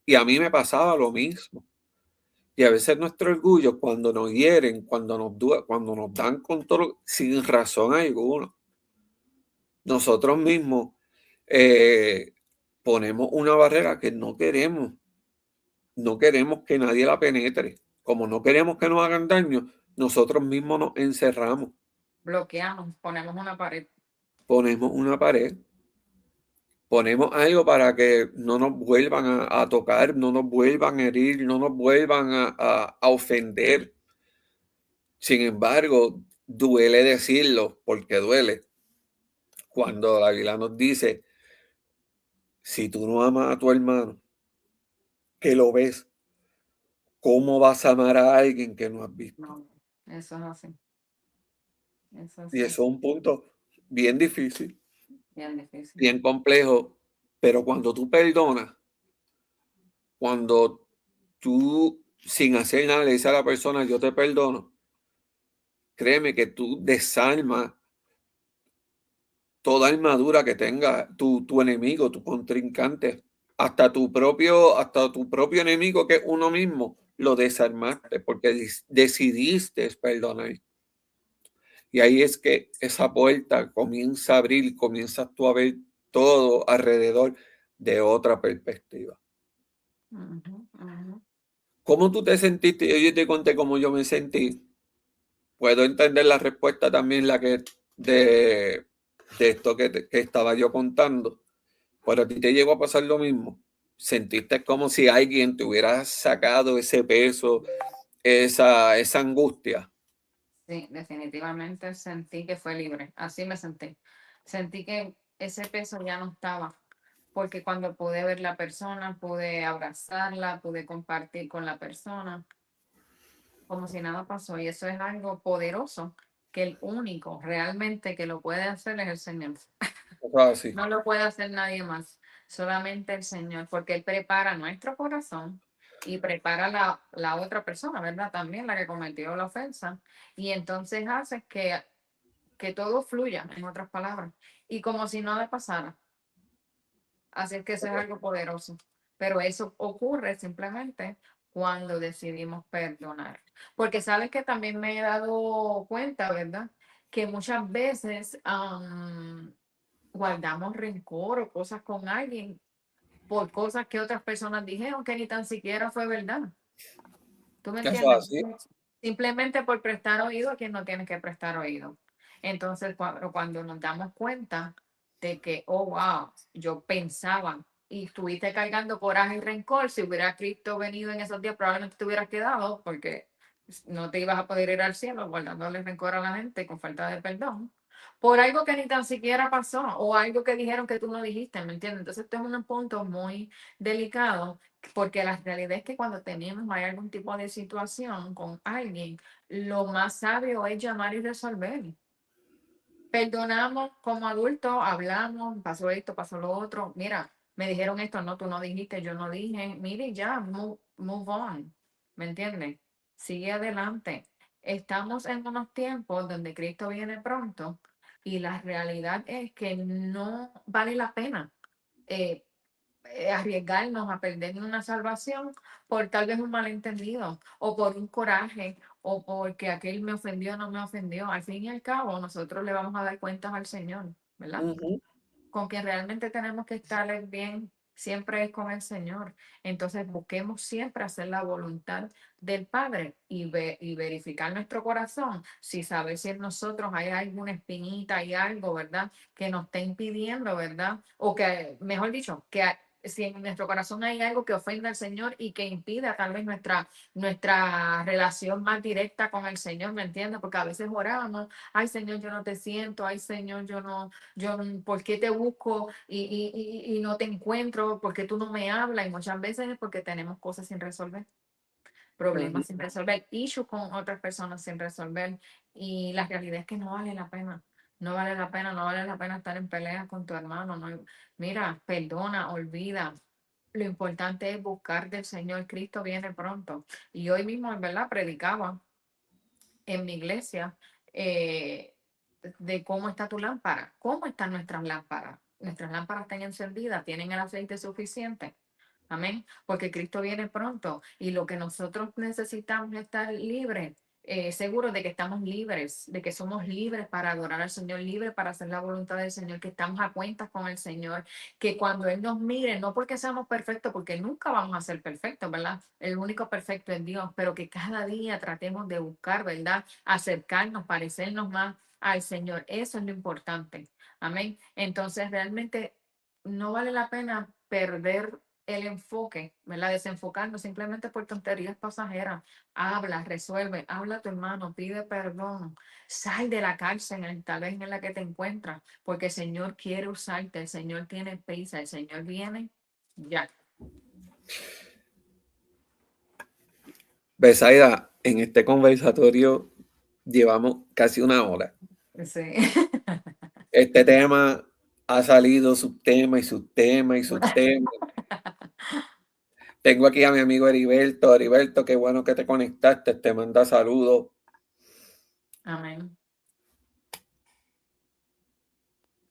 Y a mí me pasaba lo mismo. Y a veces nuestro orgullo, cuando nos hieren, cuando nos dan control sin razón alguna, nosotros mismos, eh, ponemos una barrera que no queremos. No queremos que nadie la penetre. Como no queremos que nos hagan daño, nosotros mismos nos encerramos, Bloqueamos, ponemos una pared. ponemos una pared, ponemos algo para que no nos vuelvan a tocar, no nos vuelvan a herir, no nos vuelvan a ofender. Sin embargo, duele decirlo porque duele. cuando la Biblia nos dice, si tú no amas a tu hermano, que lo ves, ¿cómo vas a amar a alguien que no has visto? No, eso es así, eso es Y así, eso es un punto bien difícil, bien difícil. bien complejo, pero cuando tú perdonas, cuando tú, sin hacer nada, le dices a la persona, yo te perdono, créeme que tú desarmas toda armadura que tenga tu enemigo, tu contrincante, hasta tu propio enemigo, que es uno mismo, lo desarmaste porque decidiste perdonar. Y ahí es que esa puerta comienza a abrir, comienzas tú a ver todo alrededor de otra perspectiva. Ujú, ujú. ¿Cómo tú te sentiste? Yo te conté cómo yo me sentí. Puedo entender la respuesta también, la que de, de esto que estaba yo contando. Pero a ti te llegó a pasar lo mismo. Sentiste como si alguien te hubiera sacado ese peso, esa angustia. Sí, definitivamente sentí que fue libre, así me sentí. Sentí que ese peso ya no estaba, porque cuando pude ver la persona, pude abrazarla, pude compartir con la persona, como si nada pasó. Y eso es algo poderoso, que el único realmente que lo puede hacer es el Señor. O sea, así. No lo puede hacer nadie más, solamente el Señor, porque Él prepara nuestro corazón y prepara la otra persona, ¿verdad? También la que cometió la ofensa. Y entonces hace que todo fluya, en otras palabras, y como si nada pasara. Así es que eso es algo poderoso. Pero eso ocurre simplemente cuando decidimos perdonar. Porque sabes que también me he dado cuenta, ¿verdad? Que muchas veces guardamos rencor o cosas con alguien por cosas que otras personas dijeron que ni tan siquiera fue verdad. ¿Tú me Eso es entiendes? así. Simplemente por prestar oído a quien no tiene que prestar oído. Entonces, cuando nos damos cuenta de que, oh, wow, yo pensaba y estuviste cargando coraje y rencor, si hubiera Cristo venido en esos días, probablemente te hubieras quedado porque no te ibas a poder ir al cielo guardándole rencor a la gente con falta de perdón. Por algo que ni tan siquiera pasó o algo que dijeron que tú no dijiste, ¿me entiendes? Entonces, este es un punto muy delicado porque la realidad es que cuando tenemos hay algún tipo de situación con alguien, lo más sabio es llamar y resolver. Perdonamos como adultos, hablamos, pasó esto, pasó lo otro. Mira, me dijeron esto, no, tú no dijiste, yo no dije. Mire, ya, move on. ¿Me entiendes? Sigue adelante. Estamos en unos tiempos donde Cristo viene pronto y la realidad es que no vale la pena. eh, arriesgarnos a perder una salvación por tal vez un malentendido o por un coraje o porque aquel me ofendió o no me ofendió. Al fin y al cabo, nosotros le vamos a dar cuentas al Señor, ¿verdad? Ujú, Con quien realmente tenemos que estar bien siempre es con el Señor. Entonces busquemos siempre hacer la voluntad del Padre y verificar nuestro corazón, si sabe si en nosotros hay alguna espinita, hay algo, ¿verdad? Que nos está impidiendo, ¿verdad? O que, mejor dicho, si en nuestro corazón hay algo que ofenda al Señor y que impida tal vez nuestra relación más directa con el Señor, ¿me entiendes? Porque a veces oramos, ay Señor, yo no te siento, ay Señor, yo no, yo, ¿por qué te busco y no te encuentro? ¿Por qué tú no me hablas? Y muchas veces es porque tenemos cosas sin resolver, ujú, problemas sin resolver, issues con otras personas sin resolver. Y la realidad es que no vale la pena. No vale la pena, no vale la pena estar en pelea con tu hermano. No, mira, perdona, olvida. Lo importante es buscar del Señor. Cristo viene pronto. Y hoy mismo, en verdad, predicaba en mi iglesia eh, de cómo está tu lámpara, cómo están nuestras lámparas. Nuestras lámparas están encendidas, tienen el aceite suficiente. Amén. Porque Cristo viene pronto y lo que nosotros necesitamos es estar libres, seguros de que estamos libres, de que somos libres para adorar al Señor, libres para hacer la voluntad del Señor, que estamos a cuentas con el Señor, que cuando Él nos mire, no porque seamos perfectos, porque nunca vamos a ser perfectos, ¿verdad? El único perfecto es Dios, pero que cada día tratemos de buscar, ¿verdad? Acercarnos, parecernos más al Señor. Eso es lo importante. Amén. Entonces, realmente no vale la pena perder el enfoque, ¿verdad? Desenfocarnos simplemente por tonterías pasajeras. Habla, resuelve, habla a tu hermano, pide perdón, sal de la cárcel tal vez en la que te encuentras, porque el Señor quiere usarte, el Señor tiene prisa, el Señor viene ya. Betsaida, en este conversatorio llevamos casi una hora. Sí. Este tema ha salido subtema y subtema y subtema. Tengo aquí a mi amigo Heriberto. Heriberto, qué bueno que te conectaste. Te manda saludos. Amén.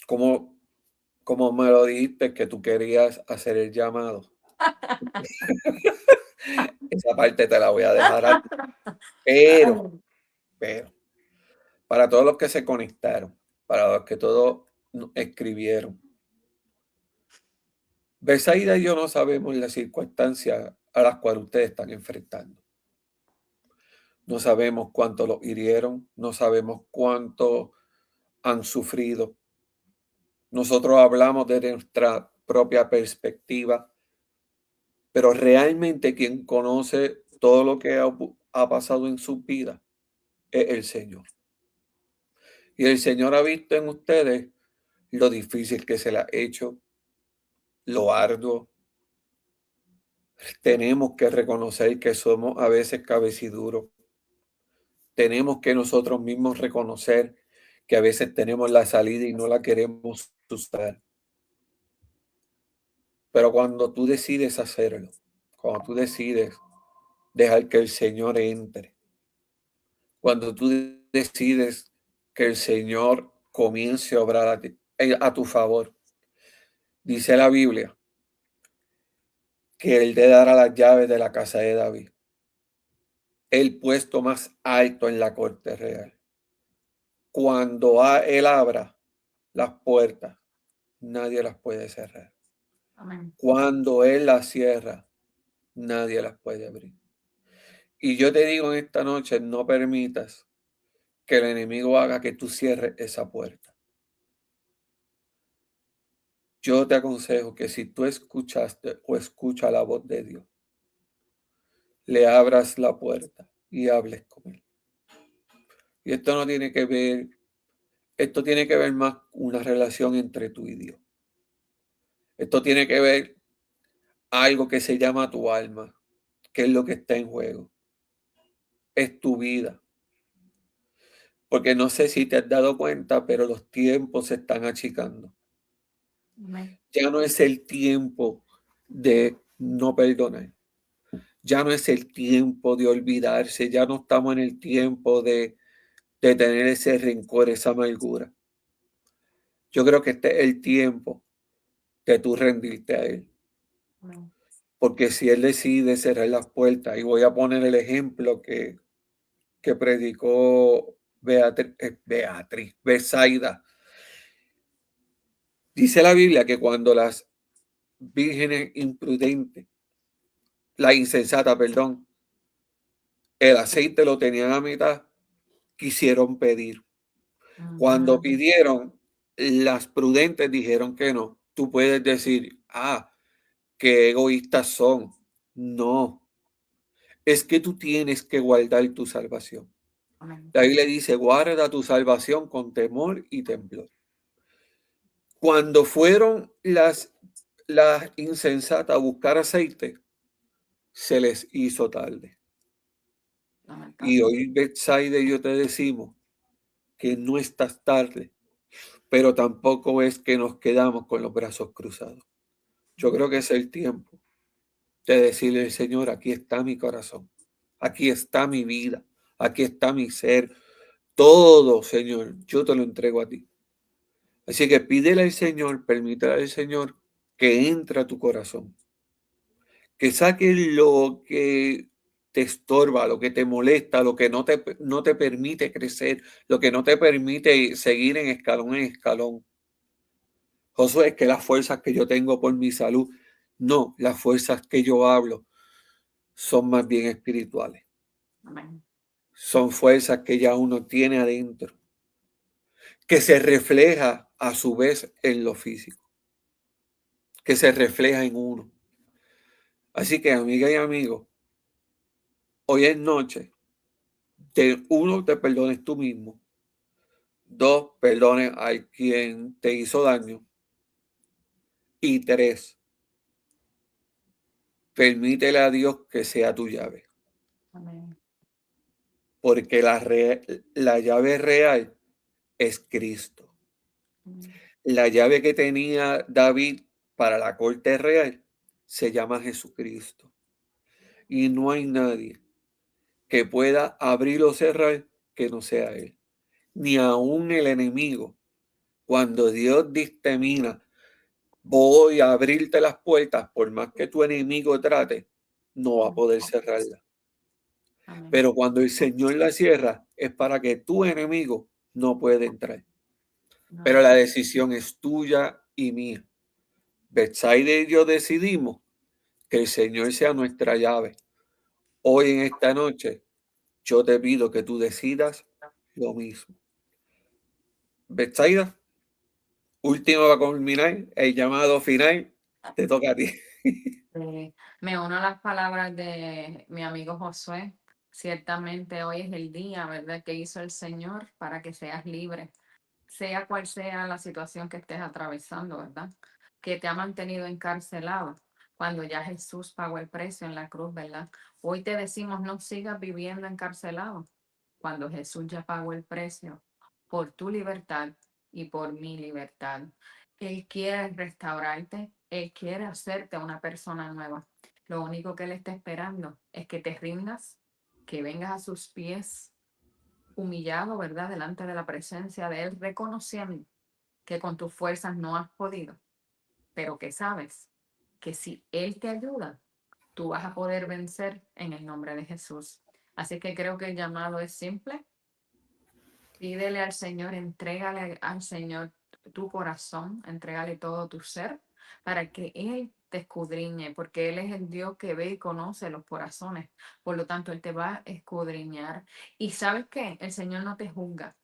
¿Cómo me lo dijiste que tú querías hacer el llamado? Esa parte te la voy a dejar a ti. Pero, para todos los que se conectaron, para los que todos escribieron, Betsaida y yo no sabemos las circunstancias a las cuales ustedes están enfrentando. No sabemos cuánto los hirieron, no sabemos cuánto han sufrido. Nosotros hablamos desde nuestra propia perspectiva, pero realmente quien conoce todo lo que ha pasado en su vida es el Señor. Y el Señor ha visto en ustedes lo difícil que se le ha hecho, lo arduo. Tenemos que reconocer que somos a veces cabeciduros. Tenemos que nosotros mismos reconocer que a veces tenemos la salida y no la queremos usar. Pero cuando tú decides hacerlo, cuando tú decides dejar que el Señor entre, cuando tú decides que el Señor comience a obrar a tu favor, dice la Biblia que Él te dará las llaves de la casa de David, el puesto más alto en la corte real. Cuando Él abra las puertas, nadie las puede cerrar. Amén. Cuando Él las cierra, nadie las puede abrir. Y yo te digo en esta noche, no permitas que el enemigo haga que tú cierres esa puerta. Yo te aconsejo que si tú escuchaste o escuchas la voz de Dios, le abras la puerta y hables con Él. Y esto tiene que ver más una relación entre tú y Dios. Esto tiene que ver algo que se llama tu alma, que es lo que está en juego. Es tu vida. Porque no sé si te has dado cuenta, pero los tiempos se están achicando. Amén. Ya no es el tiempo de no perdonar. Ya no es el tiempo de olvidarse. Ya no estamos en el tiempo de tener ese rencor, esa amargura. Yo creo que este es el tiempo de tú rendirte a Él. Amén. Porque si Él decide cerrar las puertas, y voy a poner el ejemplo que predicó Betsaida. Dice la Biblia que cuando las vírgenes imprudentes, la insensata, perdón, el aceite lo tenían a mitad, quisieron pedir. Cuando Ujú. pidieron, las prudentes dijeron que no. Tú puedes decir, qué egoístas son. No, es que tú tienes que guardar tu salvación. Amén. La Biblia dice, guarda tu salvación con temor y temblor. Cuando fueron las insensatas a buscar aceite, se les hizo tarde. Y Lamentable. hoy, Betsaida y yo te decimos que no estás tarde, pero tampoco es que nos quedamos con los brazos cruzados. Yo creo que es el tiempo de decirle al Señor, aquí está mi corazón, aquí está mi vida, aquí está mi ser, todo, Señor, yo te lo entrego a ti. Así que pídele al Señor, permítele al Señor que entre a tu corazón, que saque lo que te estorba, lo que te molesta, lo que no te permite crecer, lo que no te permite seguir en escalón. Josué, es que las fuerzas que yo tengo por mi salud, no, las fuerzas que yo hablo son más bien espirituales. Amén. Son fuerzas que ya uno tiene adentro, que se refleja a su vez en lo físico, que se refleja en uno. Así que, amiga y amigo, hoy es noche de uno, te perdones tú mismo. Dos, perdones a quien te hizo daño. Y tres, permítele a Dios que sea tu llave. Amén. Porque la llave real es Cristo. Amén. La llave que tenía David para la corte real se llama Jesucristo. Y no hay nadie que pueda abrir o cerrar que no sea Él. Ni aun el enemigo. Cuando Dios dictamina, voy a abrirte las puertas, por más que tu enemigo trate, no va a poder cerrarla. Amén. Pero cuando el Señor la cierra, es para que tu enemigo no pueda entrar. Pero Amén. la decisión es tuya y mía. Betsaida y yo decidimos que el Señor sea nuestra llave. Hoy en esta noche, yo te pido que tú decidas lo mismo. Betsaida, último va a culminar, el llamado final, te toca a ti. Me uno a las palabras de mi amigo Josué. Ciertamente hoy es el día, ¿verdad?, que hizo el Señor para que seas libre, sea cual sea la situación que estés atravesando, ¿verdad? Que te ha mantenido encarcelado cuando ya Jesús pagó el precio en la cruz, ¿verdad? Hoy te decimos, no sigas viviendo encarcelado cuando Jesús ya pagó el precio por tu libertad y por mi libertad. Él quiere restaurarte, Él quiere hacerte una persona nueva. Lo único que Él está esperando es que te rindas, que vengas a sus pies humillado, ¿verdad? Delante de la presencia de Él, reconociendo que con tus fuerzas no has podido, pero que sabes que si Él te ayuda, tú vas a poder vencer en el nombre de Jesús. Así que creo que el llamado es simple. Pídele al Señor, entrégale al Señor tu corazón, entrégale todo tu ser para que Él te escudriñe, porque Él es el Dios que ve y conoce los corazones. Por lo tanto, Él te va a escudriñar. Y sabes qué, el Señor no te juzga,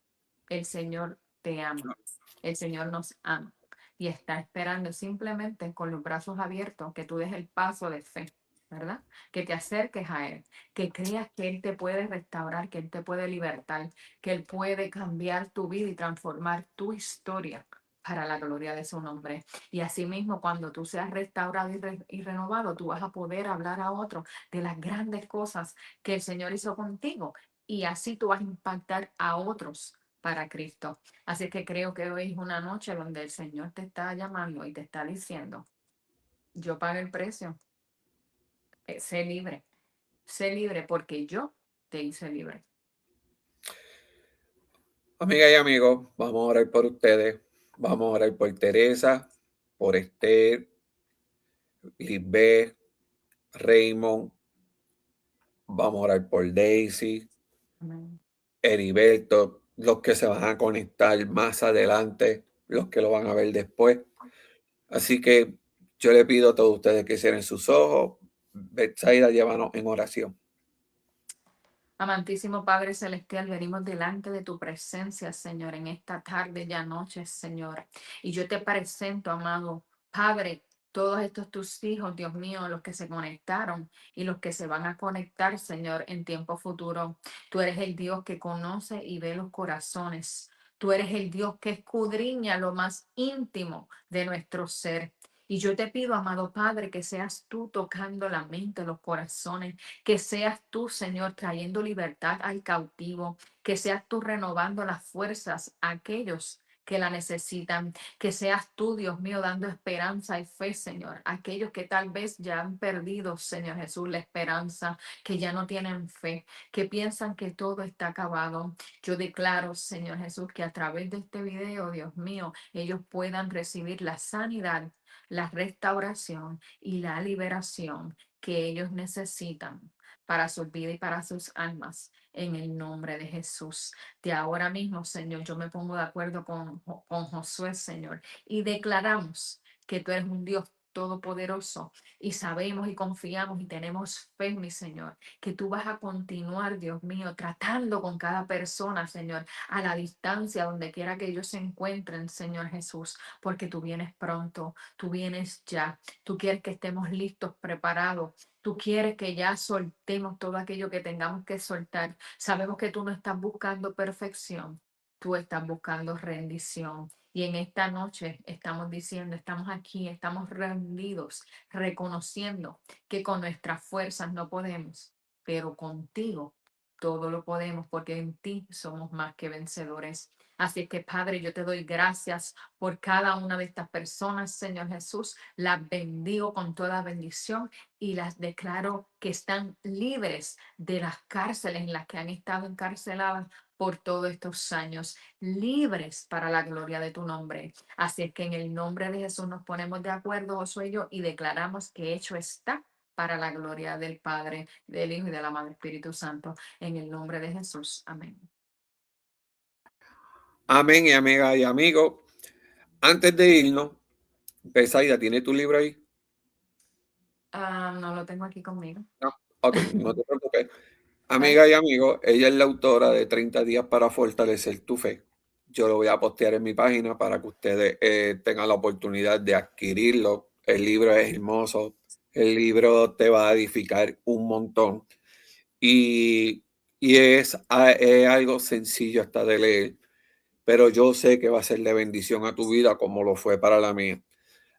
el Señor te ama, el Señor nos ama y está esperando simplemente con los brazos abiertos que tú des el paso de fe, ¿verdad? Que te acerques a Él, que creas que Él te puede restaurar, que Él te puede libertar, que Él puede cambiar tu vida y transformar tu historia para la gloria de su nombre. Y asimismo, cuando tú seas restaurado y renovado, tú vas a poder hablar a otros de las grandes cosas que el Señor hizo contigo. Y así tú vas a impactar a otros para Cristo. Así que creo que hoy es una noche donde el Señor te está llamando y te está diciendo, yo pagué el precio, sé libre porque yo te hice libre. Amigas y amigos, vamos a orar por ustedes. Vamos a orar por Teresa, por Esther, Lisbeth, Raymond. Vamos a orar por Daisy, Amén. Heriberto, los que se van a conectar más adelante, los que lo van a ver después. Así que yo le pido a todos ustedes que cierren sus ojos. Betsaida, llévanos en oración. Amantísimo Padre Celestial, venimos delante de tu presencia, Señor, en esta tarde y noche, Señor. Y yo te presento, amado Padre, todos estos tus hijos, Dios mío, los que se conectaron y los que se van a conectar, Señor, en tiempo futuro. Tú eres el Dios que conoce y ve los corazones. Tú eres el Dios que escudriña lo más íntimo de nuestro ser. Y yo te pido, amado Padre, que seas tú tocando la mente, los corazones, que seas tú, Señor, trayendo libertad al cautivo, que seas tú renovando las fuerzas a aquellos que la necesitan, que seas tú, Dios mío, dando esperanza y fe, Señor, a aquellos que tal vez ya han perdido, Señor Jesús, la esperanza, que ya no tienen fe, que piensan que todo está acabado. Yo declaro, Señor Jesús, que a través de este video, Dios mío, ellos puedan recibir la sanidad, la restauración y la liberación que ellos necesitan para su vida y para sus almas, en el nombre de Jesús. De ahora mismo, Señor, yo me pongo de acuerdo con Josué, Señor, y declaramos que tú eres un Dios Todopoderoso. Y sabemos y confiamos y tenemos fe, mi Señor, que tú vas a continuar, Dios mío, tratando con cada persona, Señor, a la distancia, donde quiera que ellos se encuentren, Señor Jesús, porque tú vienes pronto, tú vienes ya, tú quieres que estemos listos, preparados. Tú quieres que ya soltemos todo aquello que tengamos que soltar. Sabemos que tú no estás buscando perfección, tú estás buscando rendición. Y en esta noche estamos diciendo, estamos aquí, estamos rendidos, reconociendo que con nuestras fuerzas no podemos, pero contigo todo lo podemos, porque en ti somos más que vencedores. Así que, Padre, yo te doy gracias por cada una de estas personas, Señor Jesús. Las bendigo con toda bendición y las declaro que están libres de las cárceles en las que han estado encarceladas por todos estos años, libres para la gloria de tu nombre. Así es que en el nombre de Jesús nos ponemos de acuerdo, Josué y yo, y declaramos que hecho está para la gloria del Padre, del Hijo y de la Madre Espíritu Santo. En el nombre de Jesús. Amén. Amén, y amiga y amigo. Antes de irnos, Besaida, ¿tiene tu libro ahí? No lo tengo aquí conmigo. No. Ok, no te preocupes. ¿Eh? Amiga y amigo, ella es la autora de 30 días para fortalecer tu fe. Yo lo voy a postear en mi página para que ustedes tengan la oportunidad de adquirirlo. El libro es hermoso. El libro te va a edificar un montón. Y, y es algo sencillo hasta de leer, pero yo sé que va a ser de bendición a tu vida como lo fue para la mía.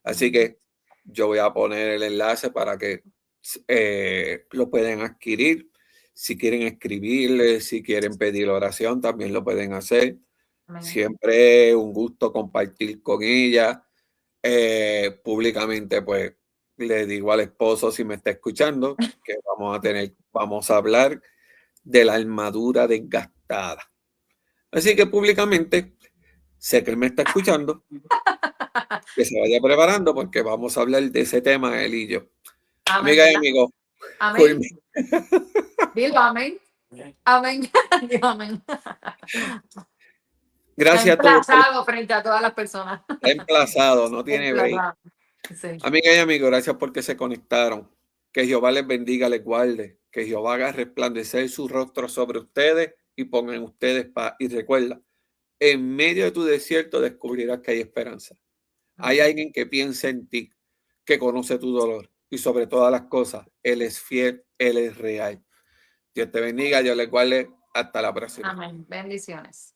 Así Amén. que yo voy a poner el enlace para que lo pueden adquirir. Si quieren escribirle, si quieren pedir oración, también lo pueden hacer. Amén. Siempre es un gusto compartir con ella. Públicamente, pues le digo al esposo, si me está escuchando, que vamos a hablar de la armadura desgastada. Así que públicamente, sé que él me está escuchando, que se vaya preparando porque vamos a hablar de ese tema él y yo. Amén, Amigas y ¿verdad? amigos, Amén. culmi Dilo amén. Amén. Dilo amén. Está gracias a todos por emplazado frente a todas las personas. estar emplazado, no tiene break. Emplazado. Sí. Amigas y amigos, gracias porque se conectaron. Que Jehová les bendiga, les guarde. Que Jehová haga resplandecer su rostro sobre ustedes y ponga en ustedes paz. Y recuerda, en medio de tu desierto descubrirás que hay esperanza. Hay Amén. alguien que piensa en ti, que conoce tu dolor y sobre todas las cosas, Él es fiel, Él es real. Dios te bendiga, Dios les guarde. Hasta la próxima. Amén. Bendiciones.